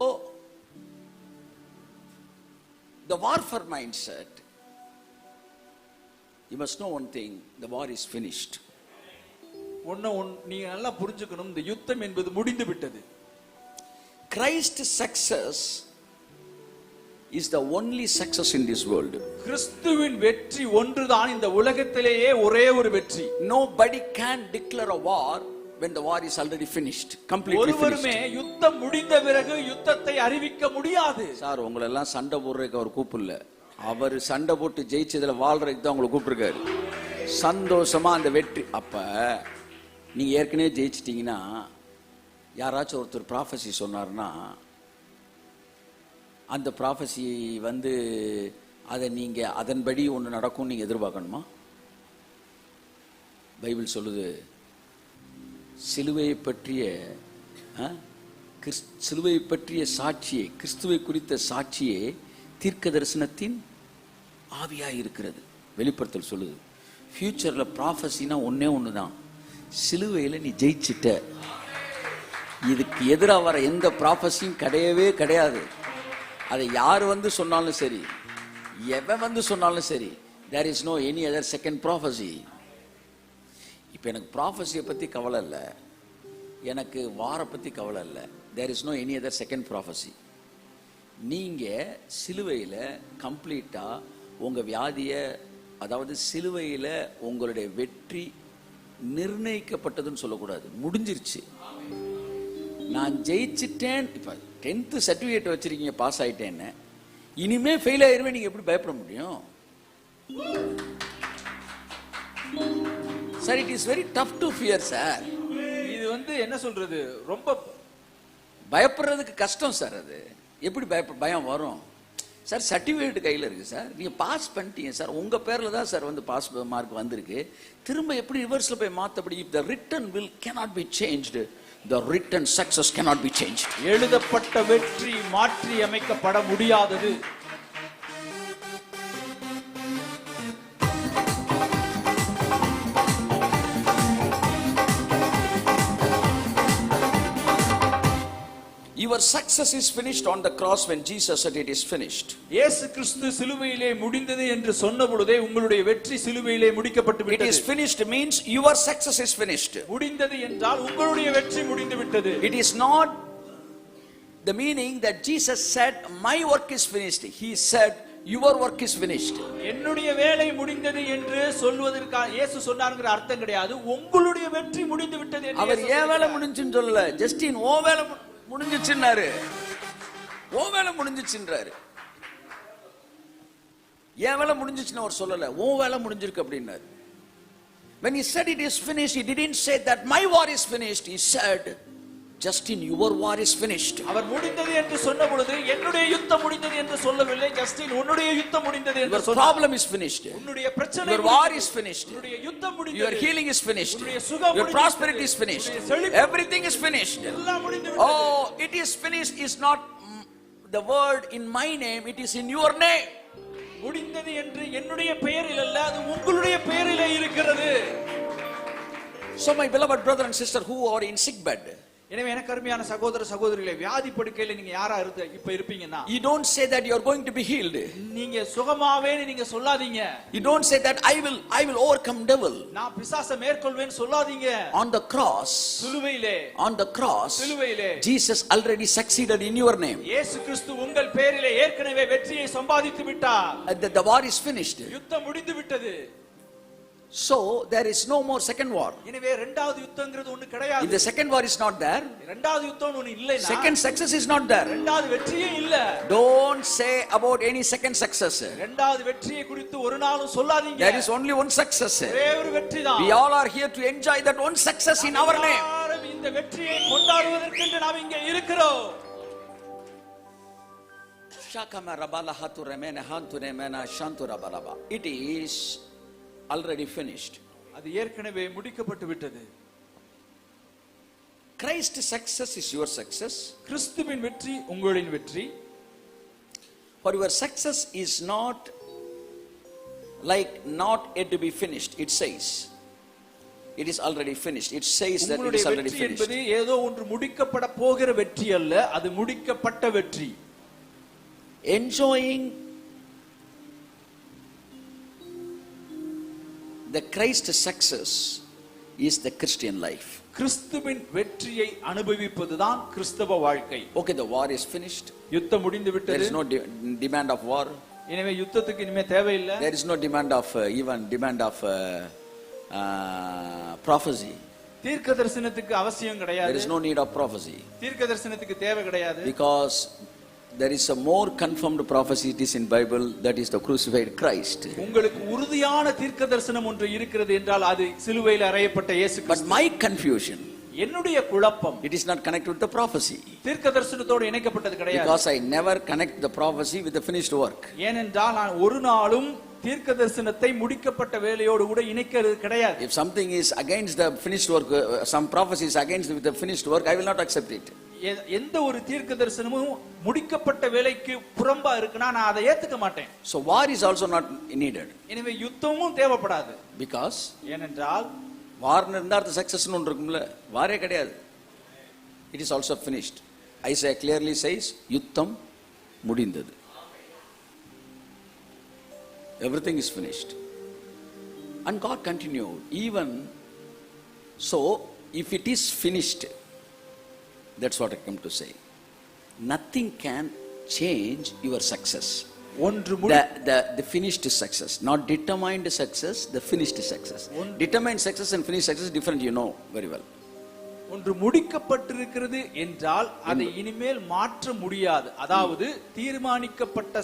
S1: Oh, the warfare mindset. You must know one thing, the war is finished.
S2: நீங்க நல்லா புரிஞ்சுக்கணும், இந்த யுத்தம் என்பது முடிந்து விட்டது.
S1: Christ's success is the only success in this world.
S2: கிறிஸ்துவின் வெற்றி ஒன்றுதான் இந்த உலகத்திலேயே ஒரே ஒரு வெற்றி.
S1: Nobody can declare a war when the war is already finished, completely finished.
S2: ஒருவருமே யுத்தம் முடிந்த பிறகு யுத்தத்தை அறிவிக்க முடியாது.
S1: சார் உங்களை எல்லாம் சண்டை போடுறதுக்கு அவர் கூப்பிடல, அவர் சண்டை போட்டு ஜெயிச்சதுல வாழ்றதுக்கு தான் உங்களை கூப்பிட்டுருக்காரு. சந்தோஷமா அந்த வெற்றி. அப்ப நீங்க ஏற்கனவே ஜெயிச்சிட்டீங்கன்னா, யாராச்சும் ஒருத்தர் ப்ராஃபஸி சொன்னார்னா அந்த ப்ராஃபஸி வந்து அதை நீங்க அதன்படி ஒன்று நடக்கும் நீங்க எதிர்பார்க்கணுமா? பைபிள் சொல்லுது, சிலுவையை பற்றிய சாட்சியே, கிறிஸ்துவை குறித்த சாட்சியே தீர்க்க தரிசனத்தின் ஆவியாய் இருக்கிறது. வெளிப்படுத்தல் சொல்லுது. ஃபியூச்சர்ல ப்ராஃபஸினா ஒன்னே ஒண்ணுதான், சிலுவையில் நீ ஜெயிச்சிட்ட. இதுக்கு எதிராக வர எந்த ப்ராஃபஸியும் கிடையவே கிடையாது. அதை யார் வந்து சொன்னாலும் சரி, எவன் வந்து சொன்னாலும் சரி, there is no any other second prophecy. இப்போ எனக்கு ப்ராஃபஸியை பற்றி கவலை இல்லை, எனக்கு வாரை பற்றி கவலை இல்லை. there is no any other second prophecy. நீங்க சிலுவையில கம்ப்ளீட்டா உங்க வியாதிய, அதாவது சிலுவையில உங்களுடைய வெற்றி நிர்ணயிக்கப்பட்டதுன்னு சொல்லக்கூடாது, முடிஞ்சிருச்சு. நான் ஜெயிச்சிட்டேன். இப்ப 10th சர்டிபிகேட் வச்சிருக்கீங்க, பாஸ் ஆயிட்டேன்னு. இனிமே ஃபெயில் ஆயிருவேன், நீங்க எப்படி பயப்பட முடியும் sir? It is very tough to fear sir.
S2: இது என்ன சொல்றது, ரொம்ப
S1: பயப்படுறதுக்கு கஷ்டம் சார். அது எப்படி பயம் வரும் சார்? சர்டிபிகேட் கையில் இருக்கு சார், நீங்க பாஸ் பண்ணிட்டீங்க சார், உங்க பேர்ல தான் சார் பாஸ் மார்க் வந்திருக்கு. திரும்ப எப்படி ரிவர்ஸ்ல போய் மாத்தபடி? if the written will cannot be changed, the written success cannot be changed.
S2: எழுதப்பட்ட வெற்றி மாற்றி அமைக்கப்பட முடியாதது.
S1: Your success is finished on the cross when Jesus said it is finished.
S2: இயேசு கிறிஸ்து சிலுவையிலே முடிந்தது என்று சொன்ன பொழுதே உங்களுடைய வெற்றி சிலுவையிலே முடிக்கப்பட்டு விட்டது.
S1: It is finished means your success is finished.
S2: முடிந்தது என்றால் உங்களுடைய வெற்றி முடிந்து விட்டது.
S1: It is not the meaning that Jesus said my work is finished. He said your work is finished.
S2: என்னுடைய வேலை முடிந்தது என்று சொல்வதற்கு இயேசு சொன்னார்ங்கற அர்த்தம் கிடையாது. உங்களுடைய வெற்றி முடிந்து விட்டது என்று
S1: அவர் ஏன் வேலை முடிஞ்சுன்னு சொல்லல, ஜஸ்டின் ஓ வேலை முடிஞ்சிச்சுன்னாரு. ஓ வேலை முடிஞ்சிச்சுன்றாரு. ஏன் வேலை முடிஞ்சிச்சுன்னு அவர் சொல்லல, ஓ வேலை முடிஞ்சிருக்கு அப்படின்னாரு. When he said it is finished, he didn't say that my war is finished. He said, Justin, your war is finished.
S2: அவர் முடிந்தது என்று சொன்ன பொழுது என்னுடைய யுத்தம் முடிந்தது என்று சொல்லவில்லை. ஜஸ்டின், உன்னுடைய யுத்தம் முடிந்தது என்று சொன்னார்.
S1: Your problem is finished.
S2: உன்னுடைய பிரச்சனை,
S1: your war is finished.
S2: உன்னுடைய யுத்தம் முடிந்தது.
S1: Your healing is finished.
S2: உன்னுடைய சுகம் முடிந்தது.
S1: Your prosperity is finished. Everything is finished.
S2: எல்லாம் முடிந்து விட்டது.
S1: Oh, it is finished is not the word in my name, it is in your name.
S2: முடிந்தது என்று என்னுடைய பெயரில் அல்ல, அது உங்களுடைய பெயரிலே இருக்கிறது.
S1: So my beloved brother and sister who are in sick bed,
S2: எனவே எனக்கு அருமையான சகோதர சகோதரிகளே, வியாதி படுக்கையில நீங்க யாரா இப்ப இருப்பீங்கன்னா,
S1: you don't say that you are going to be healed.
S2: நீங்க சுகமாவேன்னு நீங்க சொல்லாதீங்க.
S1: You don't say that I will overcome devil.
S2: நான் பிசாசை மேற்கொள்வேன் சொல்லாதீங்க.
S1: On the cross,
S2: சிலுவையிலே,
S1: on the cross,
S2: சிலுவையிலே
S1: Jesus already succeeded in your name.
S2: இயேசு கிறிஸ்து உங்கள் பெயரிலே ஏற்கனவே வெற்றியை சம்பாதித்து விட்டார்.
S1: The war is finished.
S2: யுத்தம் முடிந்து விட்டது.
S1: So there is no more second war.
S2: எனவே இரண்டாவது யுத்தம்ங்கிறது ஒண்ணு கிடையாது.
S1: If the second war is not there,
S2: இரண்டாவது யுத்தம் ஒண்ணு இல்லைனா,
S1: second success is not there.
S2: இரண்டாவது வெற்றியே இல்ல.
S1: Don't say about any second success.
S2: இரண்டாவது வெற்றியை குறித்து ஒரு நாளும் சொல்லாதீங்க.
S1: There is only one success.
S2: ஒரே ஒரு வெற்றிதான்.
S1: We all are here to enjoy that one success in our name.
S2: இந்த வெற்றியை கொண்டாடுவதற்கு நாம் இங்கே இருக்கிறோம்.
S1: Shakama rabala hatu remena hantu remena shantu rabalaba. It is already finished.
S2: அது ஏற்கனவே முடிக்கப்பட்டு விட்டது.
S1: Christ's success is your success.
S2: கிறிஸ்துவின் வெற்றி உங்களின் வெற்றி.
S1: For your success is not like not yet to be finished. It says it is already finished. It says that it is already finished.
S2: என்பது ஏதோ ஒன்று முடிக்கப்பட போகிற வெற்றி அல்ல, அது முடிக்கப்பட்ட வெற்றி.
S1: Enjoying the Christ success is the Christian life.
S2: கிறிஸ்துவின் வெற்றியை அனுபவிப்பதுதான் கிறிஸ்தவ வாழ்க்கை.
S1: Okay, the war is finished.
S2: யுத்தம் முடிந்து விட்டது.
S1: There is no demand of war.
S2: எனவே யுத்தத்துக்கு இனிமே தேவையில்லை.
S1: There is no demand of even demand of prophecy.
S2: தீர்க்க தரிசனத்துக்கு அவசியம் கிடையாது.
S1: There is no need of prophecy.
S2: தீர்க்க தரிசனத்துக்கு தேவை கிடையாது.
S1: Because there is a more confirmed prophecy it is in Bible, that is the crucified Christ.
S2: உங்களுக்கு உறுதியான தீர்க்க தரிசனம் ஒன்று இருக்கிறது என்றால் அது சிலுவையில் அறையப்பட்ட இயேசு கிறிஸ்து.
S1: But my confusion,
S2: என்னுடைய குழப்பம்,
S1: it is not connected with the prophecy.
S2: தீர்க்க தரிசனத்தோடு இணைக்கப்பட்டது கிடையாது.
S1: Because I never connect the prophecy with the finished work.
S2: ஏனென்றால் நான் ஒரு நாளும் தீர்க்க தரிசனத்தை முடிக்கப்பட்ட வேலையோடு கூட இணைக்கிறது கிடையாது.
S1: If something is against the finished work, some prophecy is against the finished work, I will not accept it.
S2: எந்த ஒரு தீர்க்க தரிசனமும் முடிக்கப்பட்ட வேலைக்கு புறம்பா இருக்குனா நான் அதை ஏத்துக்க மாட்டேன்.
S1: So war is also not needed.
S2: எனவே யுத்தமும் தேவைப்படாது.
S1: Because
S2: ஏனென்றால்
S1: war இருந்தா அது சக்சஸ் ஒன்று இருக்கும்ல, வாரே கிடையாது. It is also finished. Isaiah clearly says யுத்தம் முடிந்தது. Everything is finished. And God continued, even so, if it is finished, that's what I come to say. Nothing can change your success.
S2: ஒன்று
S1: The finished success, not determined success, the finished success. Determined success and finished success is different, you know very well.
S2: ஒன்று முடிக்கப்பட்டிருக்கிறது என்றால் அதை இனிமேல் மாற்ற முடியாது. அதாவது தீர்மானிக்கப்பட்ட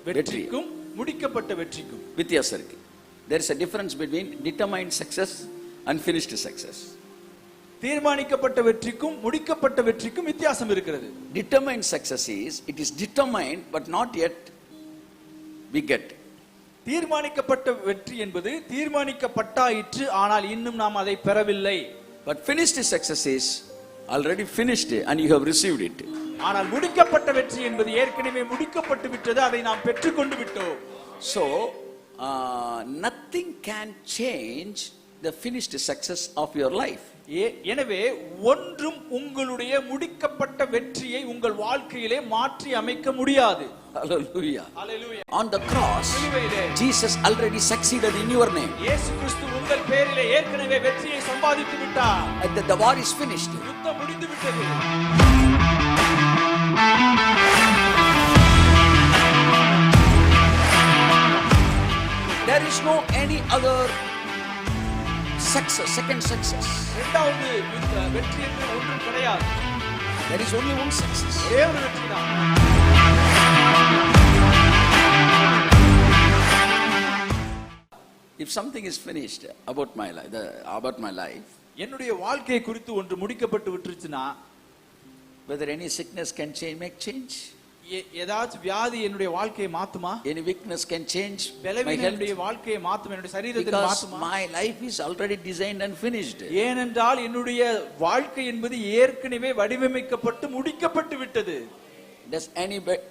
S2: வெற்றிக்கும் முடிக்கப்பட்ட வெற்றிக்கும்
S1: வித்தியாசம் இருக்கு. There is a difference between determined success and finished success.
S2: தீர்மானிக்கப்பட்ட வெற்றிக்கும் முடிக்கப்பட்ட வெற்றிக்கும் வித்தியாசம் இருக்கிறது.
S1: Determined success is, it is determined but not yet we get.
S2: தீர்மானிக்கப்பட்ட வெற்றி என்பது தீர்மானிக்கப்பட்டாயிற்று ஆனால் இன்னும் நாம் அதை பெறவில்லை.
S1: But finished success is already finished and you have received it.
S2: ஆனால் முடிக்கப்பட்ட வெற்றி என்பது ஏற்கனவே முடிக்கப்பட்டு விட்டது, அதை நாம் பெற்றுக்கொண்டு விட்டோம்.
S1: So nothing can change the finished success of your life.
S2: எனவே ஒன்றும் உங்களுடைய முடிக்கப்பட்ட வெற்றியை உங்கள் வாழ்க்கையிலே மாற்றி அமைக்க முடியாது.
S1: Hallelujah.
S2: Hallelujah.
S1: On the cross, Jesus already succeeded in your name.
S2: இயேசு கிறிஸ்து உங்கள் பேரிலே ஏற்கனவே வெற்றியை சம்பாதித்து விட்டார்.
S1: The war is finished.
S2: யுத்தம் முடிந்து விட்டது.
S1: There is no any other success, second success.
S2: இரண்டாவது வெற்றி என்று ஒன்றும் கிடையாது.
S1: There is only one success.
S2: ஒரே ஒரு வெற்றிதான்.
S1: If something is finished about my life,
S2: என்னுடைய வாழ்க்கை குறித்து ஒன்று முடிக்கப்பட்டு விட்டுருச்சுனா,
S1: whether any sickness can make change,
S2: ஏதாச்சும் வியாதி என்னுடைய வாழ்க்கையை மாத்துமா,
S1: any weakness can change
S2: பலவீனம் என்னுடைய வாழ்க்கையை மாத்துமா, என்னுடைய சரீரத்தை மாத்துமா?
S1: My life is already designed and finished.
S2: ஏனென்றால் என்னுடைய வாழ்க்கை என்பது ஏற்கனவே வடிவமைக்கப்பட்டு முடிக்கப்பட்டு விட்டது.
S1: Does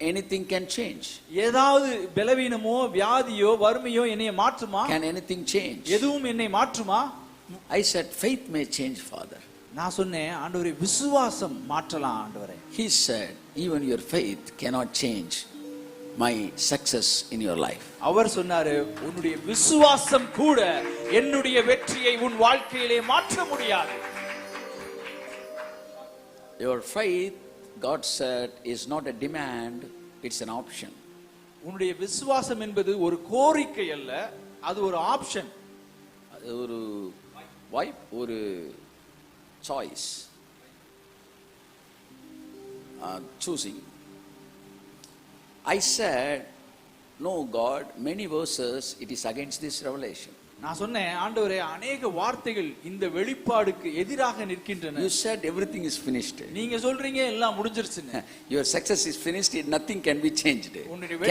S1: anything can change?
S2: ஏதாவது பலவீனமோ வியாதியோ வறுமையோ என்னை மாற்றுமா?
S1: Can anything change?
S2: எதுவும் என்னை மாற்றுமா?
S1: I said faith may change, Father.
S2: நான் சொன்னேன், ஆண்டவரே விசுவாசம் மாற்றலாம் ஆண்டவரே.
S1: He said even your faith cannot change my success in your life.
S2: அவர் சொன்னாரு, உன்னுடைய விசுவாசம் கூட என்னுடைய வெற்றியை உன் வாழ்க்கையிலே மாற்ற முடியாது.
S1: Your faith, God said, is not a demand, it's an option.
S2: உன்னுடைய விசுவாசம் என்பது ஒரு கோரிக்கை அல்ல, அது ஒரு ஆப்ஷன்.
S1: அது ஒரு வாய்ப்பு, ஒரு choice, choosing. I said, no God, many verses it is against this revelation.
S2: நான் சொன்னேன், ஆண்டவரே அநேக வார்த்தைகள் இந்த வெளிப்பாடுக்கு எதிராக நிற்கின்றன.
S1: You said everything is finished.
S2: நீங்க சொல்றீங்க எல்லாம் முடிஞ்சிருச்சுன்னு.
S1: Your success is finished, nothing can be changed.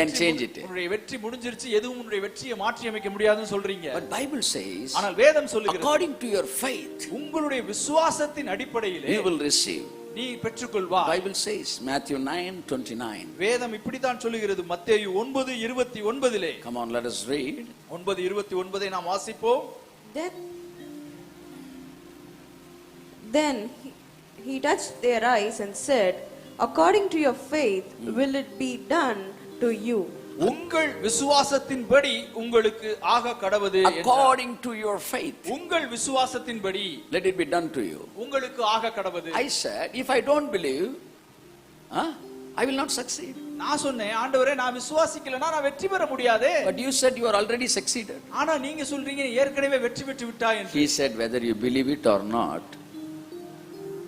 S1: Can change it.
S2: உன்னுடைய வெற்றி முடிஞ்சிருச்சு, எதுவும் உன்னுடைய வெற்றியை மாற்றி அமைக்க முடியாதுன்னு சொல்றீங்க.
S1: But Bible says,
S2: ஆனால் வேதம் சொல்லுகிறது,
S1: according to your faith,
S2: உங்களுடைய விசுவாசத்தின் அடிப்படையிலே
S1: you will receive.
S2: நீ பெற்றுக்கொள்வாய்.
S1: Bible says Matthew 9:29.
S2: வேதம் இப்படித்தான் சொல்லுகிறது. மத்தேயு 9:29.
S1: Come on, let us read.
S2: 9:29 நாம் வாசிப்போம்.
S3: Then he touched their eyes and said, according to your faith will it be done to you.
S2: உங்கள் விசுவாசத்தின்படி உங்களுக்கு ஆக கடவது.
S1: According to your faith,
S2: உங்கள் விசுவாசத்தின்படி
S1: let it be done to you.
S2: உங்களுக்கு ஆக கடவது.
S1: I said, if I don't believe, I will not succeed.
S2: நான் சொன்னேன், ஆண்டவரே நான் விசுவாசிக்கலனா நான் வெற்றி பெற முடியாதே.
S1: But you said you are already succeeded.
S2: ஆனா நீங்க சொல்றீங்க ஏற்கனவே வெற்றி பெற்று விட்டாய் என்று.
S1: He said, whether you believe it or not,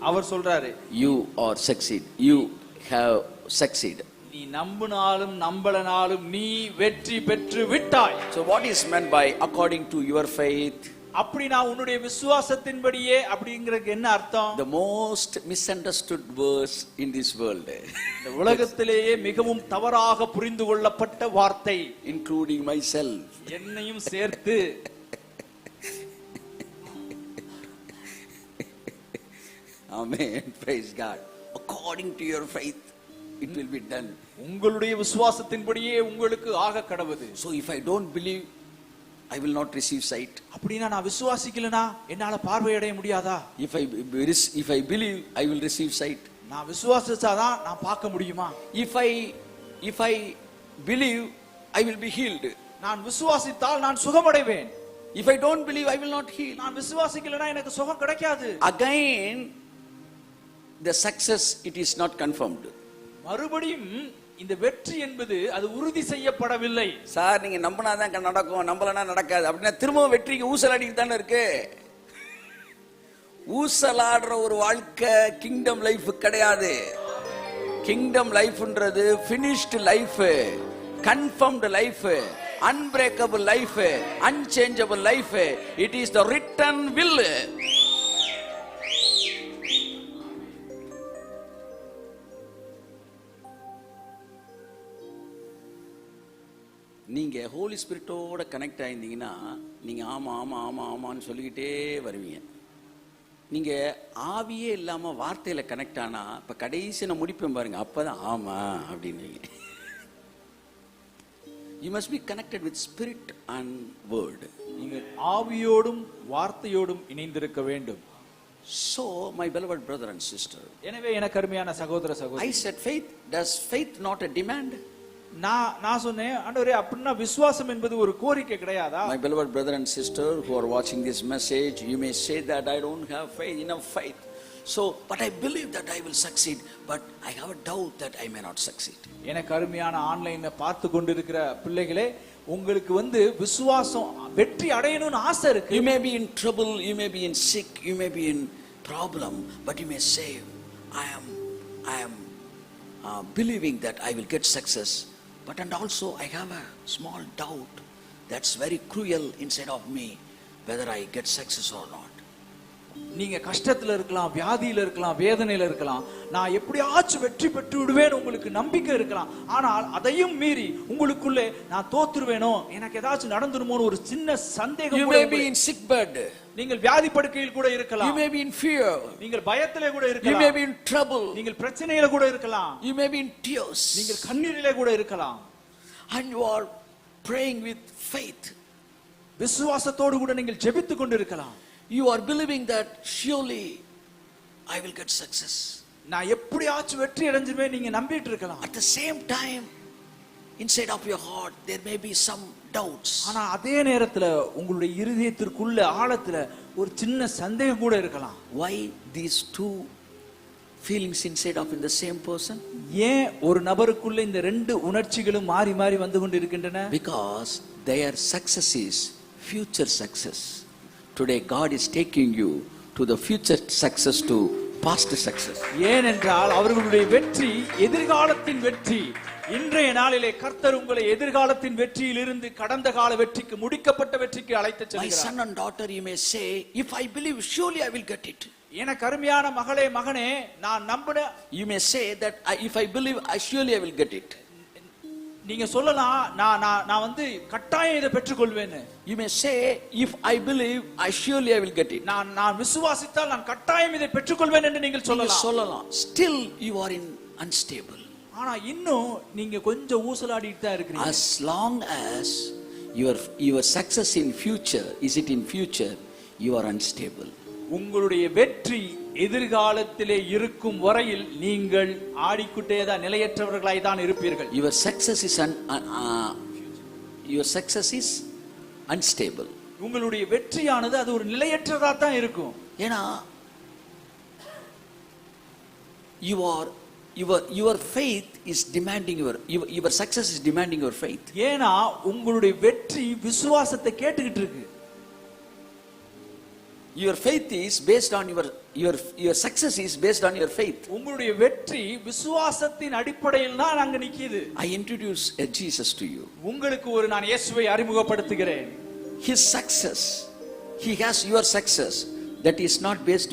S2: அவர் சொல்றாரு,
S1: you are succeed. You have succeeded.
S2: நீ நம்பினாலும் நம்பலனாலும் நீ வெற்றி பெற்று விட்டாய்.
S1: So what is meant by according to your faith?
S2: அப்படினா உன்னுடைய விசுவாசத்தின்படியே அப்படிங்கிறதுக்கு என்ன அர்த்தம்?
S1: The most misunderstood verse in this world.
S2: இந்த உலகத்திலேயே மிகவும் தவறாக புரிந்து கொள்ளப்பட்ட வார்த்தை,
S1: including myself.
S2: என்னையும் சேர்த்து.
S1: Amen. Praise God. According to your faith, it will be done.
S2: உங்களுடைய விசுவாசத்தின்படியே உங்களுக்கு ஆக கடவுது.
S1: So if I don't believe, I will not receive sight.
S2: அப்படினா நான் விசுவாசிக்கலனா என்னால பார்வை அடைய முடியாதா?
S1: If I believe, I will receive sight.
S2: நான் விசுவாசிச்சாதான் நான் பார்க்க முடியுமா?
S1: If I believe, I will be healed.
S2: நான் விசுவாசித்தால் நான் சுகமடைவேன்.
S1: If I don't believe, I will not heal.
S2: நான் விசுவாசிக்கலனா எனக்கு சுகம் கிடைக்காது.
S1: Again, the success, it is not confirmed.
S2: மறுபடியும் இந்த வெற்றி என்பது அது உறுதி செய்யப்படவில்லை.
S1: சார் நீங்க நம்பினாதான் நடக்கும், நம்பலனா நடக்காது அப்படின்னா திரும்பவும் வெற்றிக்கு ஊசலாடிட்டு தானே இருக்கு. ஊசலாடுற ஒரு வாழ்க்கை கிங்டம் லைஃப் கிடையாது. கிங்டம் லைஃப்ன்றது finished life, confirmed life, unbreakable life, unchangeable life. It is the written will. நீங்க ஹோலி ஸ்பிரிட்டோட கனெக்ட் ஆயிருந்தீங்கன்னா நீங்க ஆமா ஆமா ஆமா ஆமான்னு சொல்லிக்கிட்டே வருவீங்க. நீங்க ஆவியே இல்லாம வார்த்தையில கனெக்ட் ஆனா இப்ப கடைசி நான் முடிப்பேன் பாருங்க, அப்பதான் ஆமா அப்படின்னு. You must be connected with spirit and word.
S2: நீங்கள் ஆவியோடும் வார்த்தையோடும் இணைந்திருக்க வேண்டும்.
S1: So my beloved brother and sister,
S2: எனவே எனக்கு அருமையான சகோதர சகோதரி,
S1: I said faith, does faith not a demand?
S2: நான் சொன்னேன், ஆண்டவரே அப்படின்னா விசுவாசம் என்பது ஒரு கோரிக்கை கிடையாதா?
S1: My beloved brother and sister who are watching this message, you may say that I don't have faith, enough faith. So, but I believe that I will succeed, but I have a doubt that I may not succeed.
S2: எனக்கு அருமையான ஆன்லைன்ல பார்த்து கொண்டிருக்கிற பிள்ளைகளே, உங்களுக்கு விசுவாசம் வெற்றி அடையணும்னு ஆசை இருக்கு.
S1: You may be in trouble, you may be in sick, you may be in problem, but you may say I am believing that I will get success, but and also I have a small doubt that's very cruel inside of me whether I get success or not.
S2: நீங்க கஷ்டத்துல இருக்கலாம், வியாதியில இருக்கலாம், வேதனையில இருக்கலாம், நான் எப்படியாச்சும் வெற்றி பெற்று விடுவேன் உங்களுக்கு நம்பிக்கை இருக்கலாம். ஆனால் அதையும் மீறி உங்களுக்குள்ளே நான் தோத்துருவேனோ, எனக்கு ஏதாச்சும் நடந்துருமோன்னு ஒரு சின்ன சந்தேகம்.
S1: You may be in sick bed,
S2: நீங்கள் வியாதி படுக்கையில் கூட இருக்கலாம்.
S1: you may be in fear,
S2: நீங்கள் பயத்திலே கூட இருக்கலாம்.
S1: you may be in trouble,
S2: நீங்கள் பிரச்சனையில கூட இருக்கலாம்.
S1: you may be in tears,
S2: நீங்கள் கண்ணீரிலே கூட இருக்கலாம்.
S1: and you are praying with faith.
S2: விசுவாசத்தோடு கூட நீங்கள் ஜெபித்துக் கொண்டு இருக்கலாம்.
S1: You are believing that surely I will get success.
S2: நான் எப்படியாச்சும் வெற்றி அடைஞ்சிருவேன் நீங்க நம்பிட்டு இருக்கலாம்.
S1: At the same time, inside of your heart there may be some doubts.
S2: ஆனா அதே நேரத்துல உங்களுடைய இருதயத்திற்குள்ள ஆழத்துல ஒரு சின்ன சந்தேகம் கூட இருக்கலாம்.
S1: Why these two feelings inside of in the same person?
S2: ஏன் ஒரு நபருக்குள்ள இந்த ரெண்டு உணர்ச்சிகளும் மாறி மாறி வந்து கொண்டு இருக்கின்றன?
S1: Because their success is future success. Today God is taking you to the future success, to past success.
S2: ஏனென்றால் அவர்களுடைய வெற்றி எதிர்காலத்தின் வெற்றி. இன்றைய நாளிலே கர்த்தர் உங்களை எதிர்காலத்தின் வெற்றியிலிருந்து கடந்த கால வெற்றிக்கு, முடிக்கப்பட்ட வெற்றிக்கு அழைத்துச்
S1: My
S2: செல்கிறார்.
S1: son and daughter, you may say, if I believe surely I will get it.
S2: எனக்கு அருமையான மகளே மகனே, நான் நம்பின.
S1: You may say that if I believe surely I will get it.
S2: நீங்க சொல்லலாம், நான் கட்டாயம் இதை பெற்றுக்கொள்வேன்னு.
S1: You may say if I believe surely I will get it.
S2: நான் விசுவாசித்தால் நான் கட்டாயம் இதை பெற்றுக்கொள்வேன் என்று நீங்கள் சொல்லலாம்.
S1: Still you are in unstable.
S2: ஆனா இன்னும் நீங்க கொஞ்சம் ஊசலாடிட்டு தான் இருக்கீங்க.
S1: As long as your success in future, is it in future, you are unstable.
S2: உங்களுடைய வெற்றி எதிர்காலத்திலே இருக்கும் வரையில் நீங்கள் ஆடிக்குட்டேதான் நிலையற்றவர்களாய் தான் இருப்பீர்கள்.
S1: Your success is unstable.
S2: உங்களுடைய வெற்றியானது அது ஒரு நிலையற்றதா தான் இருக்கும்.
S1: ஏனா your faith is demanding your success is demanding your faith.
S2: ஏனா உங்களுடைய வெற்றி விசுவாசத்தை கேட்டுக்கிட்டு இருக்கு.
S1: Your faith is based on your success is based on your faith.
S2: உங்களுடைய வெற்றி விசுவாசத்தின் அடிப்படையில் தான் அங்க நிக்குது.
S1: I introduce Jesus to you.
S2: உங்களுக்கு நான் இயேசுவை அறிமுகப்படுத்துகிறேன்.
S1: His success, he has your success, that is not based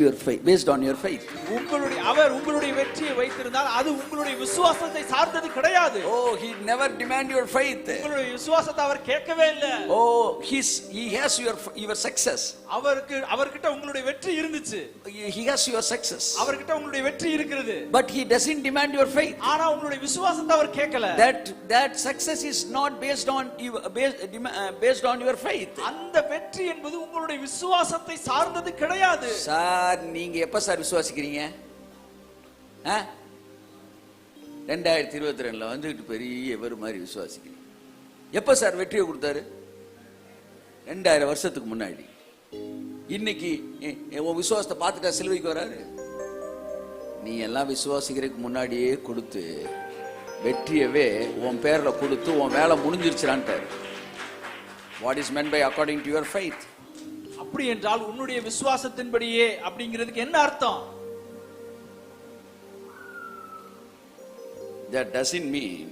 S1: on your faith.
S2: உங்களுடைய வெற்றியை வைத்திருந்தால் அது உங்களுடைய விசுவாசத்தை சார்ந்தது கிடையாது.
S1: Oh, he never demand your faith.
S2: உங்களுடைய விசுவாசத்தை அவர் கேட்கவே இல்ல.
S1: Oh, he has your success.
S2: அவர்கிட்ட உங்களுடைய வெற்றி இருந்துச்சு.
S1: He has your success.
S2: அவர்கிட்ட உங்களுடைய வெற்றி இருக்கிறது.
S1: But he doesn't demand your faith.
S2: ஆனா உங்களுடைய விசுவாசத்தை அவர் கேட்கல.
S1: That success is not based on your faith.
S2: அந்த வெற்றி என்பது உங்களுடைய விசுவாசத்தை சார்ந்தது கிடையாது.
S1: சார் நீங்க எப்ப சார் விசுவாசிக்கிறீங்க? 2022ல வந்துட்டு பெரிய எவர் மாதிரி விசுவாசிக்கிறீங்க. எப்ப சார் வெற்றியை கொடுத்தாரு? 2000 வருஷத்துக்கு முன்னாடி. இன்னைக்கு உன் விசுவாசத்தை பார்த்துட்டா சிலுவைக்கு வராரு. நீ எல்லாம் விசுவாசிக்கிறதுக்கு முன்னாடியே கொடுத்து வெற்றியவே உன் பேர்ல கொடுத்து உன் வேலை முடிஞ்சிருச்சுடான்ட்டார். What is meant by according to your faith?
S2: அப்படி என்றால் உன்னுடைய விசுவாசத்தின்படியே அப்படிங்கிறதுக்கு என்ன அர்த்தம்?
S1: That doesn't mean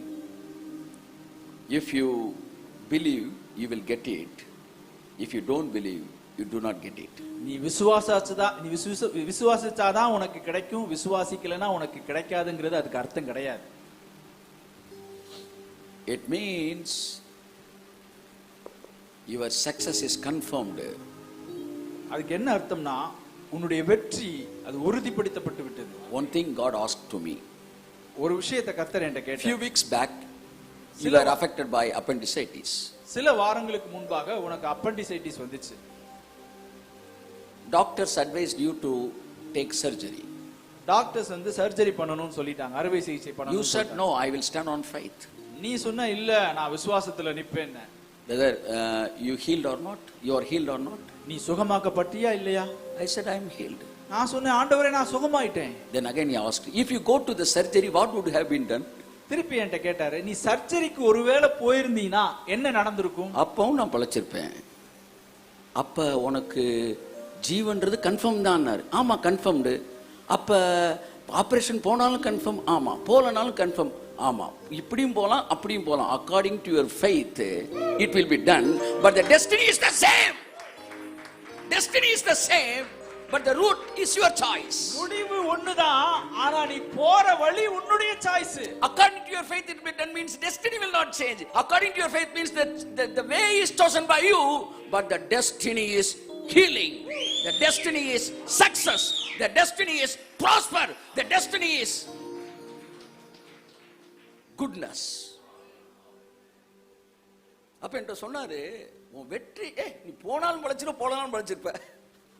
S1: if you believe you will get it. If you don't believe you do not get it.
S2: நீ விசுவாசிச்சாதான் உனக்கு கிடைக்கும், விசுவாசிக்கலனா உனக்கு கிடைக்காதுங்கிறது அதுக்கு அர்த்தம் கிடையாது.
S1: It means your success is confirmed.
S2: அதுக்கு என்ன அர்த்தம்னா உன்னுடைய வெற்றி அது உறுதிப்படுத்தப்பட்டு விட்டது.
S1: One thing God asked to me.
S2: ஒரு விஷயத்தை கர்த்தர் என்கிட்ட கேட்டார்.
S1: Few weeks back you were affected by appendicitis.
S2: சில வாரங்களுக்கு முன்பாக உனக்கு appendicitis வந்துச்சு.
S1: Doctors advised you to take surgery.
S2: Doctors வந்து சர்ஜரி பண்ணணும்னு சொல்லிட்டாங்க, அறுவை சிகிச்சை பண்ணணும்.
S1: You said no, I will stand on faith.
S2: நீ சொன்ன இல்ல நான் விசுவாசத்துல நிப்பேன்.
S1: Whether you healed or not, you are healed or not.
S2: நீ சுகமாக்கப்பட்டியா இல்லையா?
S1: I said I am healed.
S2: நான் சொன்னேன் ஆண்டவரே நான் சுகமாயிட்டேன்.
S1: Then again he asked, if you go to the surgery, what would have been done?
S2: திருப்பி என்கிட்ட கேட்டாரு, நீ சர்ஜரிக்கு ஒருவேளை போயிருந்தீனா என்ன நடந்திருக்கும்?
S1: அப்பவும் நான் பழச்சிருப்பேன். அப்ப உனக்கு ஜீவன்றது கன்ஃபார்ம் தான்னாரு. ஆமா கன்ஃபார்ம்டு. அப்ப ஆபரேஷன் போனாலும் கன்ஃபார்ம், ஆமா போலனாலும் கன்ஃபார்ம், ஆமா இப்படியும் போலாம் அப்படியும் போலாம். according to your faith it will be done, but the destiny is the same. Destiny is the same, but the route is your choice.
S2: முடிவு ஒண்ணுதான், ஆனா நீ போற வழி உன்னுடைய choice.
S1: According to your faith it will be done means destiny will not change. According to your faith means that the way is chosen by you, but the destiny is healing. The destiny is success. The destiny is prosper. The destiny is goodness. அப்ப என்கிட்ட சொன்னாரு, உன் வெற்றி நீ போனாலும் பழச்சிரு போனாலும் பழச்சிருப்ப,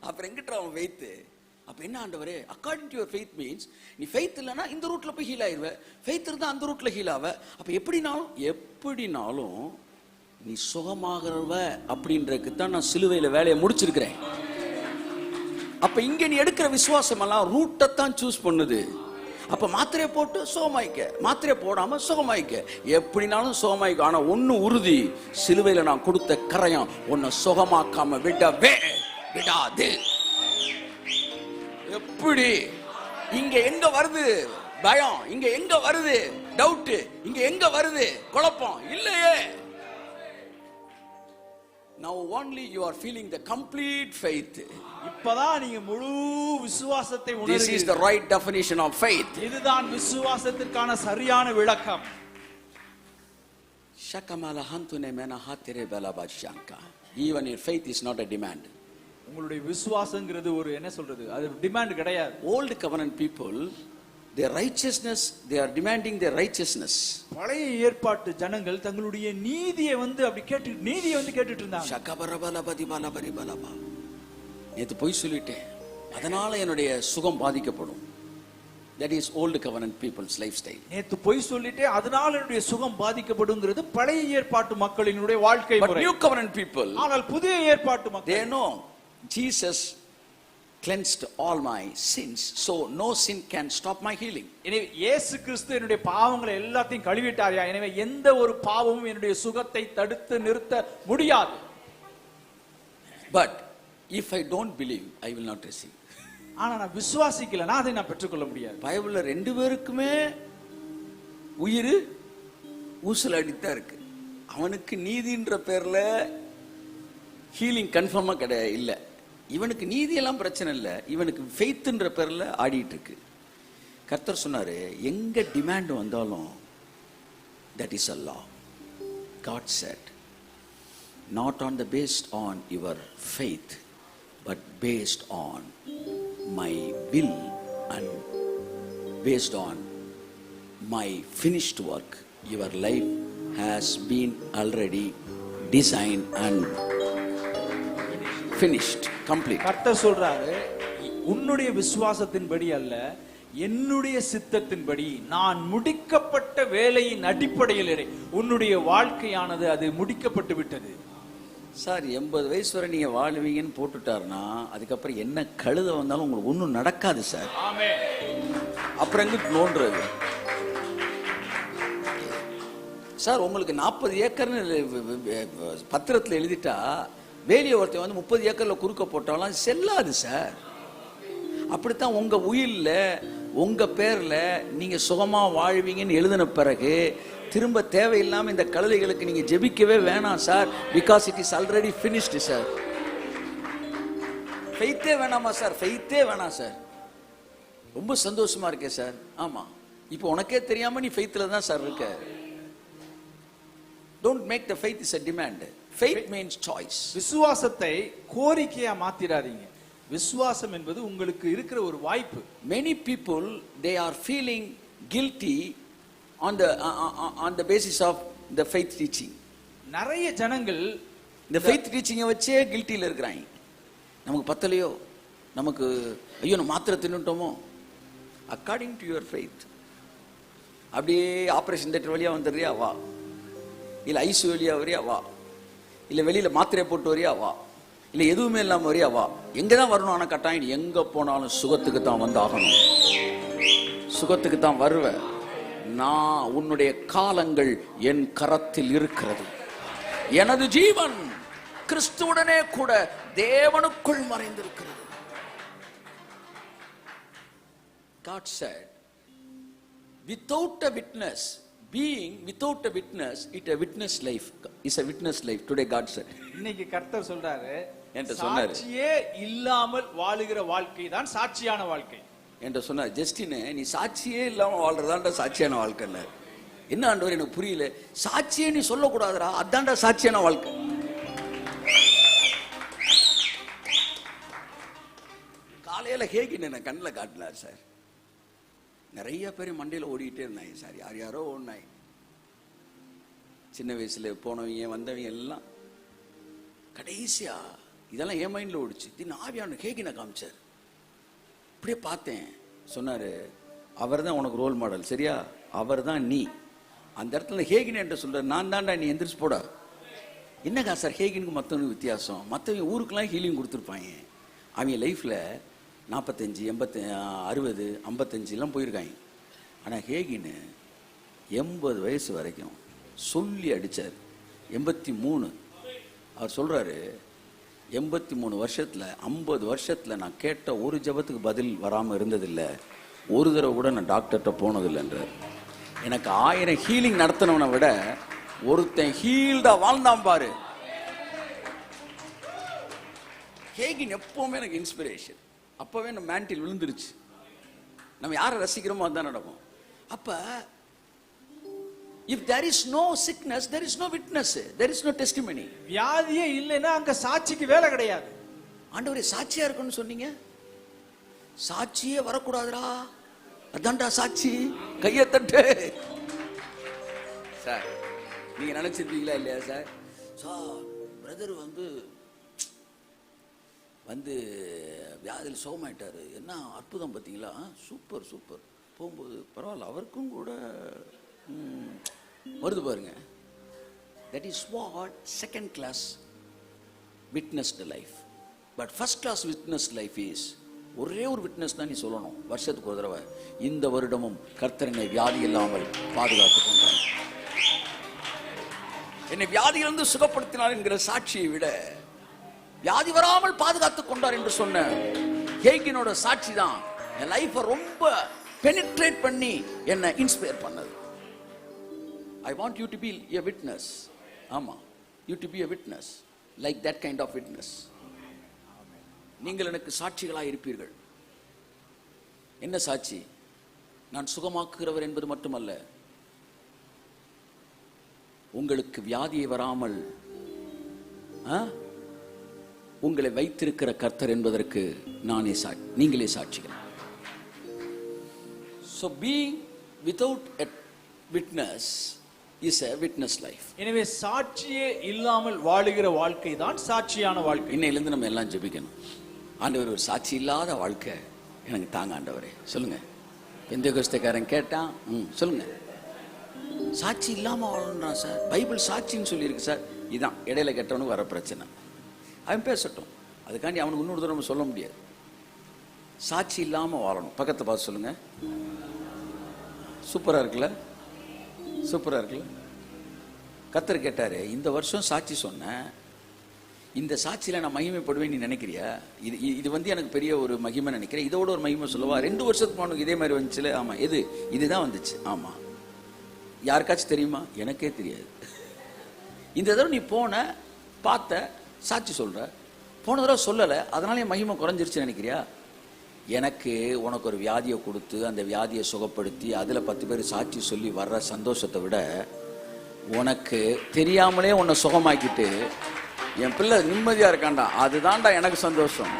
S1: அப்புறம் எங்கிட்ட அவன் ஃபெய்த்? அப்ப என்ன ஆண்டவரே, according to your faith means நீ ஃபெய்த் இல்லைன்னா இந்த ரூட்ல போய் ஹீல் ஆயிருவ, ஃபெய்த் இருந்தா அந்த ரூட்ல ஹீல் ஆவ. அப்ப எப்படினாலும் நீ சுகமாகறவ அப்படின்றதுக்கு தான் நான் சிலுவையில வேலையை முடிச்சிருக்கிறேன். அப்ப இங்க நீ எடுக்கிற விசுவாசம் எல்லாம் ரூட்டை தான் சூஸ் பண்ணுது. அப்ப மாத்திரையை போட்டு சுகமாய்க்க, மாத்திரை போடாம சுகமாய்க்க, எப்படினாலும் சுகமாய்க்க. ஆனா ஒண்ணு உறுதி, சிலுவையில நான் கொடுத்த கரையம் உன்னை சுகமாக்காம விடாது. எப்படி இங்க எங்க வருது பயம், இங்க எங்க வருது டவுட், இங்க எங்க வருது குழப்பம்? இல்லையே. Now only you are feeling the complete faith.
S2: இப்பதான் நீங்க முழு விசுவாசத்தை உணர்றீங்க.
S1: This is the right definition of faith.
S2: இதுதான் விசுவாசத்திற்கான சரியான விளக்கம்.
S1: Shakamala hantune mena hatere balabashanka. Even your faith is not a demand.
S2: உங்களுடைய விசுவாசங்கிறது ஒரு என்ன சொல்றது, அது டிமாண்ட் கிடையாது.
S1: Old covenant people, their righteousness, they are demanding their righteousness.
S2: பழைய ஏற்பாட்டு ஜனங்கள் தங்களுடைய நீதியை வந்து அப்படி கேட்டுட்டு இருந்தாங்க.
S1: ஷகபரபலபதி பலபரி பலபா. நேத்து போய் சொல்லிட்டேன், அதனால என்னுடைய சுகம் பாதிக்கப்படும். That is old covenant people's lifestyle.
S2: நேத்து போய் சொல்லிட்டே அதனால என்னுடைய சுகம் பாதிக்கப்படுங்கிறது பழைய ஏற்பாட்டு மக்களினுடைய வாழ்க்கை முறை.
S1: But new covenant people,
S2: ஆனால் புதிய ஏற்பாட்டு மக்கள்,
S1: they know Jesus cleansed all my sins, so no sin can stop my healing.
S2: எனவே இயேசு கிறிஸ்து என்னுடைய பாவங்களை எல்லாத்தையும் கழுவிட்டார்யா, எனவே எந்த ஒரு பாவமும் என்னுடைய சுகத்தை தடுத்து நிறுத்த முடியாது.
S1: But if I don't believe, I will not receive.
S2: ஆனா நான் விசுவாசிக்கலனா அதை நான் பெற்றுக்கொள்ள முடியாது.
S1: பைபிள்ல ரெண்டு பேருக்குமே உயிர் ஊசல் அடித்தான் இருக்கு. அவனுக்கு நீதின்ற பேர்ல ஹீலிங் கன்ஃபார்மா கிடையாது, இல்ல. இவனுக்கு நீதி எல்லாம் பிரச்சனை இல்லை, இவனுக்கு ஃபெய்த்ன்ற பேர்ல ஆடிட்டு இருக்கு. கர்த்தர் சொன்னாரு, எங்க டிமாண்ட் வந்தாலும் that is a law. God said, not on the based on your faith, but based on my will and based on my finished work. Your life has been already designed and finished, complete.
S2: கர்த்தர் சொல்றாரு, உன்னுடைய விசுவாசத்தின்படி அல்ல, என்னுடைய சித்தத்தின்படி நான் முடிக்கப்பட்ட வேலையின் அடிப்படையில் உன்னுடைய வாழ்க்கையானது அது முடிக்கப்பட்டு விட்டது.
S1: சார் 80 வயசு வரை நீங்க வாழ்வீங்கன்னு போட்டுட்டாருன்னா அதுக்கப்புறம் என்ன கழுத வந்தாலும் உங்களுக்கு ஒன்றும் நடக்காது சார்.
S2: ஆமென்.
S1: அப்புறம் எங்க நோன்றது? சார் உங்களுக்கு 40 ஏக்கர்னு பத்திரத்தில் எழுதிட்டா வேலியை ஒருத்தன் வந்து 30 ஏக்கர்ல குறுக்க போட்டாலும் செல்லாது சார். அப்படித்தான் உங்க உயிர்ல உங்க பேர்ல நீங்க சுகமா வாழ்வீங்கன்னு எழுதின பிறகு திரும்ப தேவையில்லாம இந்த கழுதைகளுக்கு நீங்க ஜெபிக்கவே வேணாம் sir. Because it is already finished sir. ஃபெய்த்தே வேணாமா சார்? ஃபெய்த்தே வேணாம் சார். ரொம்ப சந்தோஷமா இருக்கே சார். ஆமா, இப்போ உனக்கே தெரியாம நீ ஃபெய்த்ல தான் சார் இருக்க. Don't make the faith is a demand. Faith means choice.
S2: விசுவாசத்தை கோரிக்கையா மாத்திராதீங்க. விசுவாசம் என்பது உங்களுக்கு இருக்கிற ஒரு வாய்ப்பு.
S1: Many people they are feeling guilty on the basis of the faith teaching.
S2: நிறைய ஜனங்கள்
S1: இந்த faith teaching-ஐ வச்சே கில்ட்டில இருக்கிறாங்க. நமக்கு பத்தலையோ, நமக்கு ஐயோ நம்ம மாத்திரை தின்னுட்டோமோ. According to your faith. அப்படியே ஆபரேஷன் தியேட்டர் வழியா வந்துடுறியா வா, இல்லை ஐசு வழியா வரியா வா, இல்லை வெளியில மாத்திரை போட்டு வரியா வா, இல்லை எதுவுமே இல்லாமல் வரியா வா. எங்கே தான் வரணும்? ஆனால் கட்டாயம் எங்கே போனாலும் சுகத்துக்கு தான் வந்தாகணும். சுகத்துக்கு தான் வருவேன். நான் உன்னுடைய காலங்கள் என் கரத்தில் இருக்கிறது. எனது ஜீவன் கிறிஸ்துவுடனே கூட தேவனுக்குள் மறைந்திருக்கிறது. God said, without a witness, being without a witness, it a witness life is a witness life. Today God said.
S2: இன்னைக்கு கர்த்தர் சொல்றாரு,
S1: என்று சொன்னாரு,
S2: சாட்சியே இல்லாமல் வாழுகிற வாழ்க்கை தான் சாட்சியான வாழ்க்கை
S1: என்று சொன்னார். ஜஸ்டின், நீ சாட்சியே இல்லாம வாழ்றதாண்டா சாட்சியான வாழ்க்கை இல்ல. என்ன ஆண்டவர் எனக்கு புரியல. சாட்சியே நீ சொல்லக்கூடாதுடா, அதான்டா சாட்சியான வாழ்க்கை. காலையில ஹேகின் என்ன கண்ணில் காட்டினார் சார். நிறைய பேர் மண்டையில் ஓடிக்கிட்டே இருந்தாங்க சார். யார் யாரோ ஓடினாங்க. சின்ன வயசுல போனவங்க வந்தவங்க எல்லாம். கடைசியா இதெல்லாம் என் மைண்ட்ல ஓடிச்சு. தின் ஆவியான ஹேகினை காமிச்சார். அப்படியே பார்த்தேன். சொன்னாரு, அவர் தான் உனக்கு ரோல் மாடல், சரியா? அவர் தான் நீ. அந்த இடத்துல ஹேகின் என்று சொல்ற, நான் தான்டா, நீ எந்திரிச்சு போடா. என்னக்கா சார் ஹேகினுக்கு மற்றவனுக்கு வித்தியாசம்? மற்றவங்க ஊருக்கெல்லாம் ஹீலிங் கொடுத்துருப்பாங்க. அவங்க லைஃப்ல 45, 80, 60, 55 போயிருக்காங்க. ஆனால் ஹேகின்னு 80 வயசு வரைக்கும் சொல்லி அடித்தார். 83 அவர் சொல்றாரு, 83 வருஷத்துல 50 வருஷத்துல நான் கேட்ட ஒரு ஜபத்துக்கு பதில் வராமல் இருந்ததில்லை. ஒரு தடவை கூட நான் டாக்டர்கிட்ட போனதில்லைன்றார். எனக்கு 1000 ஹீலிங் நடத்தினவனை விட ஒருத்தன் ஹீல்டா வாழ்ந்தான் பாரு. ஹேகின் எப்பவுமே எனக்கு இன்ஸ்பிரேஷன். அப்பவே நம்ம மேண்டில் விழுந்துருச்சு. நம்ம யாரை ரசிக்கிறோமோ அதுதான் நடக்கும். அப்ப if there is no sickness, there is no witness, there is no testimony.
S2: வியாதியே இல்லைன்னா அங்க சாட்சிக்கு வேலை கிடையாது.
S1: ஆண்டவரே சாட்சியா இருக்குன்னு சொன்னீங்க, சாட்சியே வரக்கூடாதுடா, அதான்டா சாட்சி. கையை தட்டு சார். நீங்க நினைச்சிருப்பீங்களா இல்லையா சார்? சார் பிரதர் வந்து வியாதியில் சுகமாயிட்டாரு, என்ன அற்புதம் பார்த்தீங்களா? Super super. போகும்போது பரவாயில்ல, அவருக்கும் கூட வருது பாருங்க. That is what second class witnessed life. But first class witness life is, ஒரே ஒரு விட்னஸ் தான் நீ சொல்லணும் வருஷத்துக்கு ஒரு தடவை, இந்த வருடமும் கர்த்தர் என்னை வியாதி இல்லாமல் பாதுகாத்துக் கொண்டார், என்னை வியாதியிலிருந்து சுகப்படுத்தினார் என்கிற சாட்சியை விட வியாதி வராமல் பாதுகாத்துக் கொண்டார் என்று சொன்ன ஹேகினோட சாட்சி தான் என் லைஃபை ரொம்ப பெனிட்ரேட் பண்ணி என்னை இன்ஸ்பயர் பண்ணது. I want you to be a witness. ஆமா, you to be a witness like that kind of witness. நீங்கள் எனக்கு சாட்சிகளாய் இருப்பீர்கள். என்ன சாட்சி? நான் சுகமாக்குகிறவர் என்பது மட்டுமல்ல, உங்களுக்கு வியாதியை வராமல் உங்களை வைத்திருக்கிற கர்த்தர் என்பதற்கு நானே நீங்களே சாட்சிகள். So being without a witness is a witness life.
S2: எனவே சாட்சியே இல்லாமல் வாழுகிற வாழ்க்கை தான் சாட்சியான வாழ்க்கை.
S1: இன்னையிலிருந்து நம்ம எல்லாம் ஜெபிக்கணும். ஆண்டவர், ஒரு சாட்சி இல்லாத வாழ்க்கை எனக்கு தாங்க ஆண்டவரே. சொல்லுங்க. பெந்தேகோஸ்தேக்காரன் கேட்டான், சொல்லுங்க, சாட்சி இல்லாம வாழணும் சார். பைபிள் சாட்சின்னு சொல்லியிருக்கு சார். இதான் இடையில கேட்டவனுக்கு வர பிரச்சனை. அவன் பேசட்டும், அதுக்காண்டி அவனுக்கு இன்னொரு தடவை சொல்ல முடியாது. சாட்சி இல்லாம வாழணும். பக்கத்தை பார்த்து சொல்லுங்க. சூப்பரா இருக்குல்ல? சூப்பரா இருக்குல்ல? கர்த்தர் கேட்டாரு, இந்த வருஷம் சாட்சி சொன்னேன், இந்த சாட்சியில நான் மகிமைப்படுவேன் நீ நினைக்கிறியா? இது இது வந்து எனக்கு பெரிய ஒரு மகிமை நினைக்கிறேன், இதோட ஒரு மகிமை சொல்லவா? 2 வருஷத்துக்கு முன்னாடி இதே மாதிரி வந்துச்சுல. ஆமா, இதுதான் வந்துச்சு. ஆமா, யாருக்காச்சும் தெரியுமா? எனக்கே தெரியாது. இந்த தடவை நீ போன பார்த்த சாட்சி சொல்ற, போன தடவை சொல்லலை, அதனால என் மகிமை குறைஞ்சிருச்சு நினைக்கிறியா? எனக்கு உனக்கு ஒரு வியாதியை கொடுத்து அந்த வியாதியை சுகப்படுத்தி அதில் 10 பேர் சாட்சி சொல்லி வர்ற சந்தோஷத்தை விட, உனக்கு தெரியாமலே உன்னை சுகமாக்கிட்டு என் பிள்ளை நிம்மதியா இருக்காண்டா, அதுதான்டா எனக்கு சந்தோஷம்.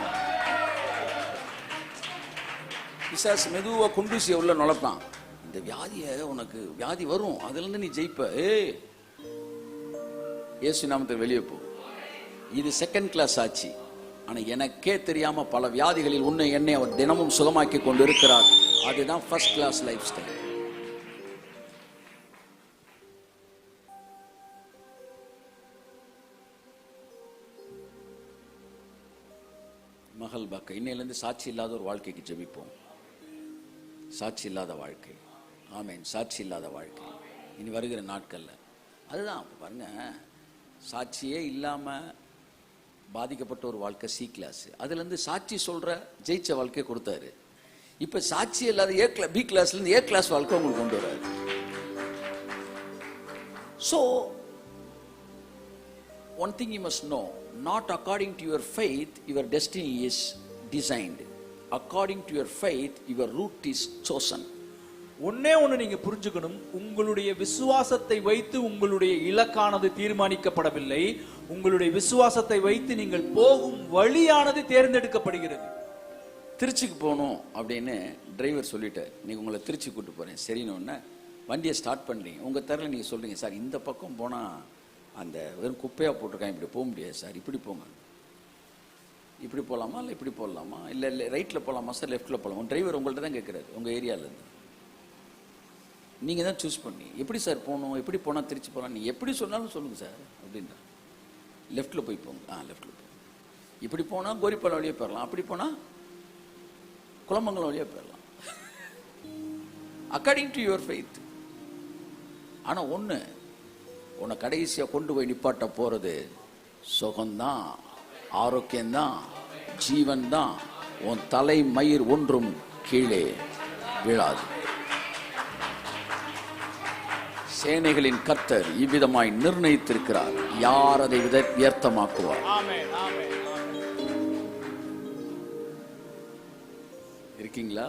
S1: பிசாசு மெதுவா குண்டூசியை உள்ள நுழைப்பான். இந்த வியாதியை, உனக்கு வியாதி வரும், அதுல இருந்து நீ ஜெயிப்ப, இயேசு நாமத்துக்கு வெளியே போ. இது செகண்ட் கிளாஸ் ஆச்சு. ஆனா எனக்கே தெரியாம பல வியாதிகளில் என்னை அவர் தினமும் சுகமாக்கி கொண்டு இருக்கிறார். அதுதான் ஃபர்ஸ்ட் கிளாஸ் லைஃப் ஸ்டைல். மகள் பாக்க இன்னையிலிருந்து சாட்சி இல்லாத ஒரு வாழ்க்கைக்கு ஜெபிப்போம். சாட்சி இல்லாத வாழ்க்கை. ஆமென். சாட்சி இல்லாத வாழ்க்கை இனி வருகிற நாட்கள்ல அதுதான் பாருங்க. சாட்சியே இல்லாம பாதிக்கப்பட்ட ஒரு வாழ்க்கை சி கிளாஸ். அதுல இருந்து சாட்சி சொல்ற ஜெயிச்ச வாழ்க்கை கொடுத்தாரு. இப்ப சாட்சி இல்லாத பி கிளாஸ்ல இருந்து ஏ கிளாஸ் வாழ்க்கை உங்களுக்கு கொண்டு வராரு. So one thing you must know, not according to your faith your destiny is designed. According to your faith your route is chosen.
S2: ஒண்ணு நீங்க புரிஞ்சுக்கணும், உங்களுடைய விசுவாசத்தை வைத்து உங்களுடைய இலக்கானது தீர்மானிக்கப்படவில்லை, உங்களுடைய விசுவாசத்தை வைத்து நீங்கள் போகும் வழியானது தேர்ந்தெடுக்கப்படுகிறது.
S1: திருச்சிக்கு போகணும் அப்படின்னு டிரைவர் சொல்லிட்டார், நீங்க உங்களை திருச்சி கூட்டு போறேன். சரின்னு ஒன்று வண்டியை ஸ்டார்ட் பண்ணுறீங்க. உங்க தெருல நீங்க சொல்றீங்க, சார் இந்த பக்கம் போனா அந்த வெறும் குப்பையா போட்டிருக்காங்க, இப்படி போக முடியாது சார், இப்படி போங்க, இப்படி போகலாமா இல்லை இப்படி போடலாமா, இல்லை ரைட்டில் போகலாமா சார், லெஃப்டில் போகலாமா? டிரைவர் உங்கள்கிட்ட தான் கேட்குறாரு, உங்கள் ஏரியாவிலேருந்து. நீங்கள் தான் சூஸ் பண்ணி எப்படி சார் போகணும், எப்படி போனால் திருச்சி போகலாம், நீங்கள் எப்படி சொன்னாலும் சொல்லுங்கள் சார் அப்படின்ற. லெஃப்டில் போய் போங்க, லெஃப்டில் போங்க. இப்படி போனால் கோரிப்பாலம் வழியாக போயிடலாம், அப்படி போனால் குளமங்கலம் வழியாக போயிடலாம். According to your faith. ஆனால் ஒன்று, உன்னை கடைசியாக கொண்டு போய் நிப்பாட்ட போகிறது சுகம்தான், ஆரோக்கியம்தான், ஜீவன் தான். உன் தலை மயிர் ஒன்றும் கீழே விழாது. சேனைகளின் கர்த்தர் இவ்விதமாய் நிர்ணயித்திருக்கிறார், யார் அதை வியர்த்தமாக்குவார்? இருக்கீங்களா?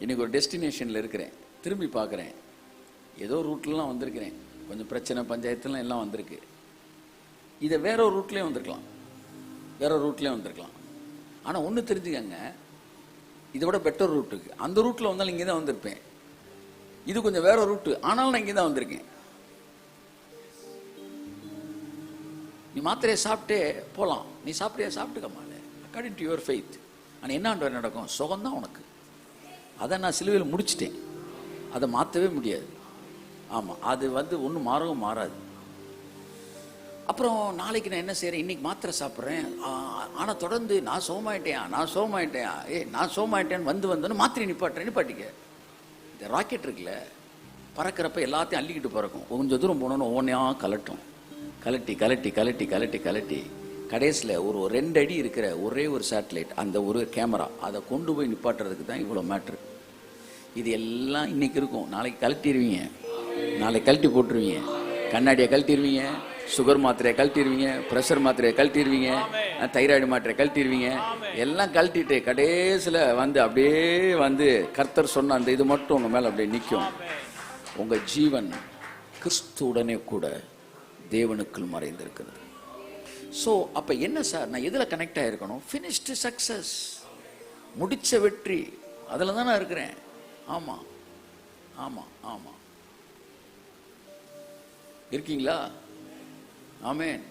S1: இன்னைக்கு ஒரு டெஸ்டினேஷன்ல இருக்கிறேன், திரும்பி பார்க்குறேன், ஏதோ ரூட்லாம் வந்திருக்கிறேன், கொஞ்சம் பிரச்சனை பஞ்சாயத்துலாம் எல்லாம் வந்திருக்கு. இதை வேற ஒரு ரூட்லேயும் வந்திருக்கலாம், வேற ஒரு ரூட்லேயும் வந்திருக்கலாம். ஆனால் ஒன்று தெரிஞ்சுக்கங்க, இதை விட பெட்டர் ரூட் இருக்கு. அந்த ரூட்டில் வந்தாலும் இங்கே தான் வந்திருப்பேன். இது கொஞ்சம் வேற ரூட்டு, ஆனாலும் நான் இங்கே தான் வந்திருக்கேன். நீ மாத்திரையை சாப்பிட்டே போகலாம், நீ சாப்பிட்றியா சாப்பிட்டுக்கம்மா, அக்கார்டிங் டு யுவர் ஃபெய்த். ஆனால் என்ன நடக்கும்? சுகம்தான் உனக்கு. அதை நான் சிலுவையில் முடிச்சிட்டேன், அதை மாற்றவே முடியாது. ஆமாம், அது ஒன்றும் மாறவும் மாறாது. அப்புறம் நாளைக்கு நான் என்ன செய்கிறேன், இன்னைக்கு மாத்திரை சாப்பிட்றேன், ஆனால் தொடர்ந்து நான் சோமாயிட்டேன், நான் சோமாயிட்டேன்னு வந்தோன்னு மாத்திரை நிப்பாட்டிக்க. இந்த ராக்கெட் இருக்குல்ல, பறக்கிறப்ப எல்லாத்தையும் அள்ளிக்கிட்டு பறக்கும். கொஞ்சம் தூரம் போனோன்னு ஒவ்வொன்றையாக கலட்டி கடைசியில் ஒரு 2 அடி இருக்கிற ஒரே ஒரு சேட்டலைட், அந்த ஒரு கேமரா, அதை கொண்டு போய் நிப்பாட்டுறதுக்கு தான் இவ்வளோ மேட்ரு. இது எல்லாம் இன்னைக்கு இருக்கும், நாளைக்கு கழட்டிடுவீங்க, நாளைக்கு கழட்டி போட்டுருவீங்க, கண்ணாடியை கழட்டிடுவீங்க, சுகர் மாத்திரையை கழட்டிடுவீங்க, ப்ரெஷர் மாத்திரையை கழட்டிடுவீங்க, தைராய்டு மாத்திரையை கழட்டிடுவீங்க. எல்லாம் கழட்டிட்டு கடைசியில் அப்படியே கர்த்தர் சொன்ன அந்த இது மட்டும் உங்கள் மேலே அப்படியே நிற்கும். உங்கள் ஜீவன் கிறிஸ்துவுடனே கூட தேவனுக்குள் மறைந்திருக்கிறது. ஸோ அப்போ என்ன சார், நான் எதில் கனெக்ட் ஆகிருக்கணும்? ஃபினிஷ்டு சக்ஸஸ், முடிச்ச வெற்றி, அதில் தான் நான் இருக்கிறேன். ஆமாம் ஆமாம் ஆமாம், இருக்கீங்களா? ஆமென்.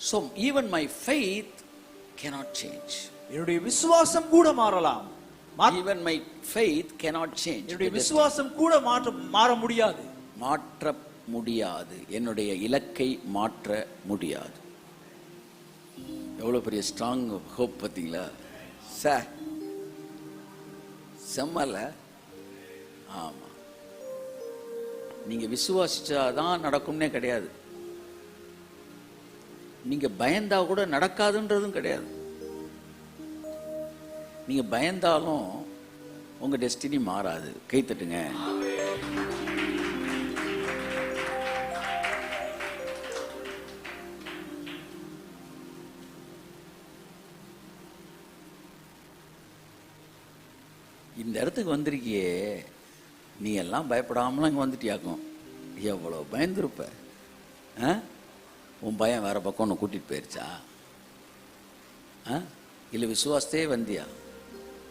S1: So even my faith cannot change.
S2: என்னுடைய விசுவாசம் கூட மாறலாம்.
S1: Even my faith cannot change.
S2: என்னுடைய விசுவாசம் கூட மாற முடியாது.
S1: மாற்ற முடியாது. என்னுடைய இலக்கை மாற்ற முடியாது. எவ்வளவு பெரிய ஸ்ட்ராங் ஹோப் பார்த்தீங்களா சார்? செம்மல. ஆமா, நீங்க விசுவாசிச்சாதான் நடக்கும்னே கிடையாது. நீங்க பயந்தா கூட நடக்காதுன்றதும் கிடையாது. நீங்க பயந்தாலும் உங்க டெஸ்டினி மாறாது. கை தட்டுங்க. இந்த இடத்துக்கு வந்திருக்கியே, நீ எல்லாம் பயப்படாமலாம் இங்கே வந்துட்டியாக்கும். எவ்வளோ பயந்துருப்ப. உன் பயம் வேற பக்கம் ஒன்று கூட்டிகிட்டு போயிருச்சா? இல்லை விசுவாசத்தே வந்தியா?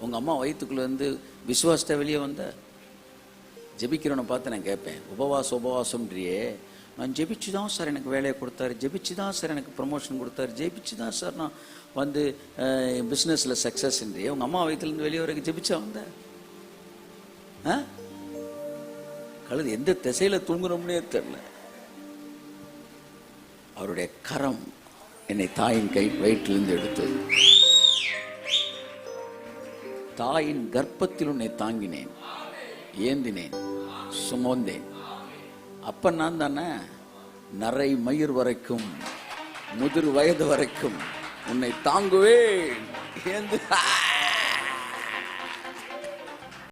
S1: உங்கள் அம்மா வயிற்றுக்குள்ளேருந்து விசுவாசத்தை வெளியே வந்த? ஜெபிக்கிறவனை பார்த்து நான் கேட்பேன், உபவாசம்ன்றியே. நான் ஜெபிச்சு தான் சார் எனக்கு வேலையை கொடுத்தாரு, ஜெபிச்சு தான் சார் எனக்கு ப்ரமோஷன் கொடுத்தாரு, ஜெபிச்சு தான் சார் நான் வந்து பிஸ்னஸில் சக்ஸஸ்ன்றியே. உங்கள் அம்மா வயிற்றுலேருந்து வெளியே வரைக்கும் ஜெபிச்சா வந்த? கழுது எந்த திசையில் தூங்குறோம்னே தெரியல. அவருடைய கரம் என்னை தாயின் கை வயிற்றிலிருந்து எடுத்தது. தாயின் கர்ப்பத்தில் உன்னை தாங்கினேன், ஏந்தினேன், சுமந்தேன். அப்ப நான் தானே நரை மயிர் வரைக்கும் முதிர் வயது வரைக்கும் உன்னை தாங்குவேன்.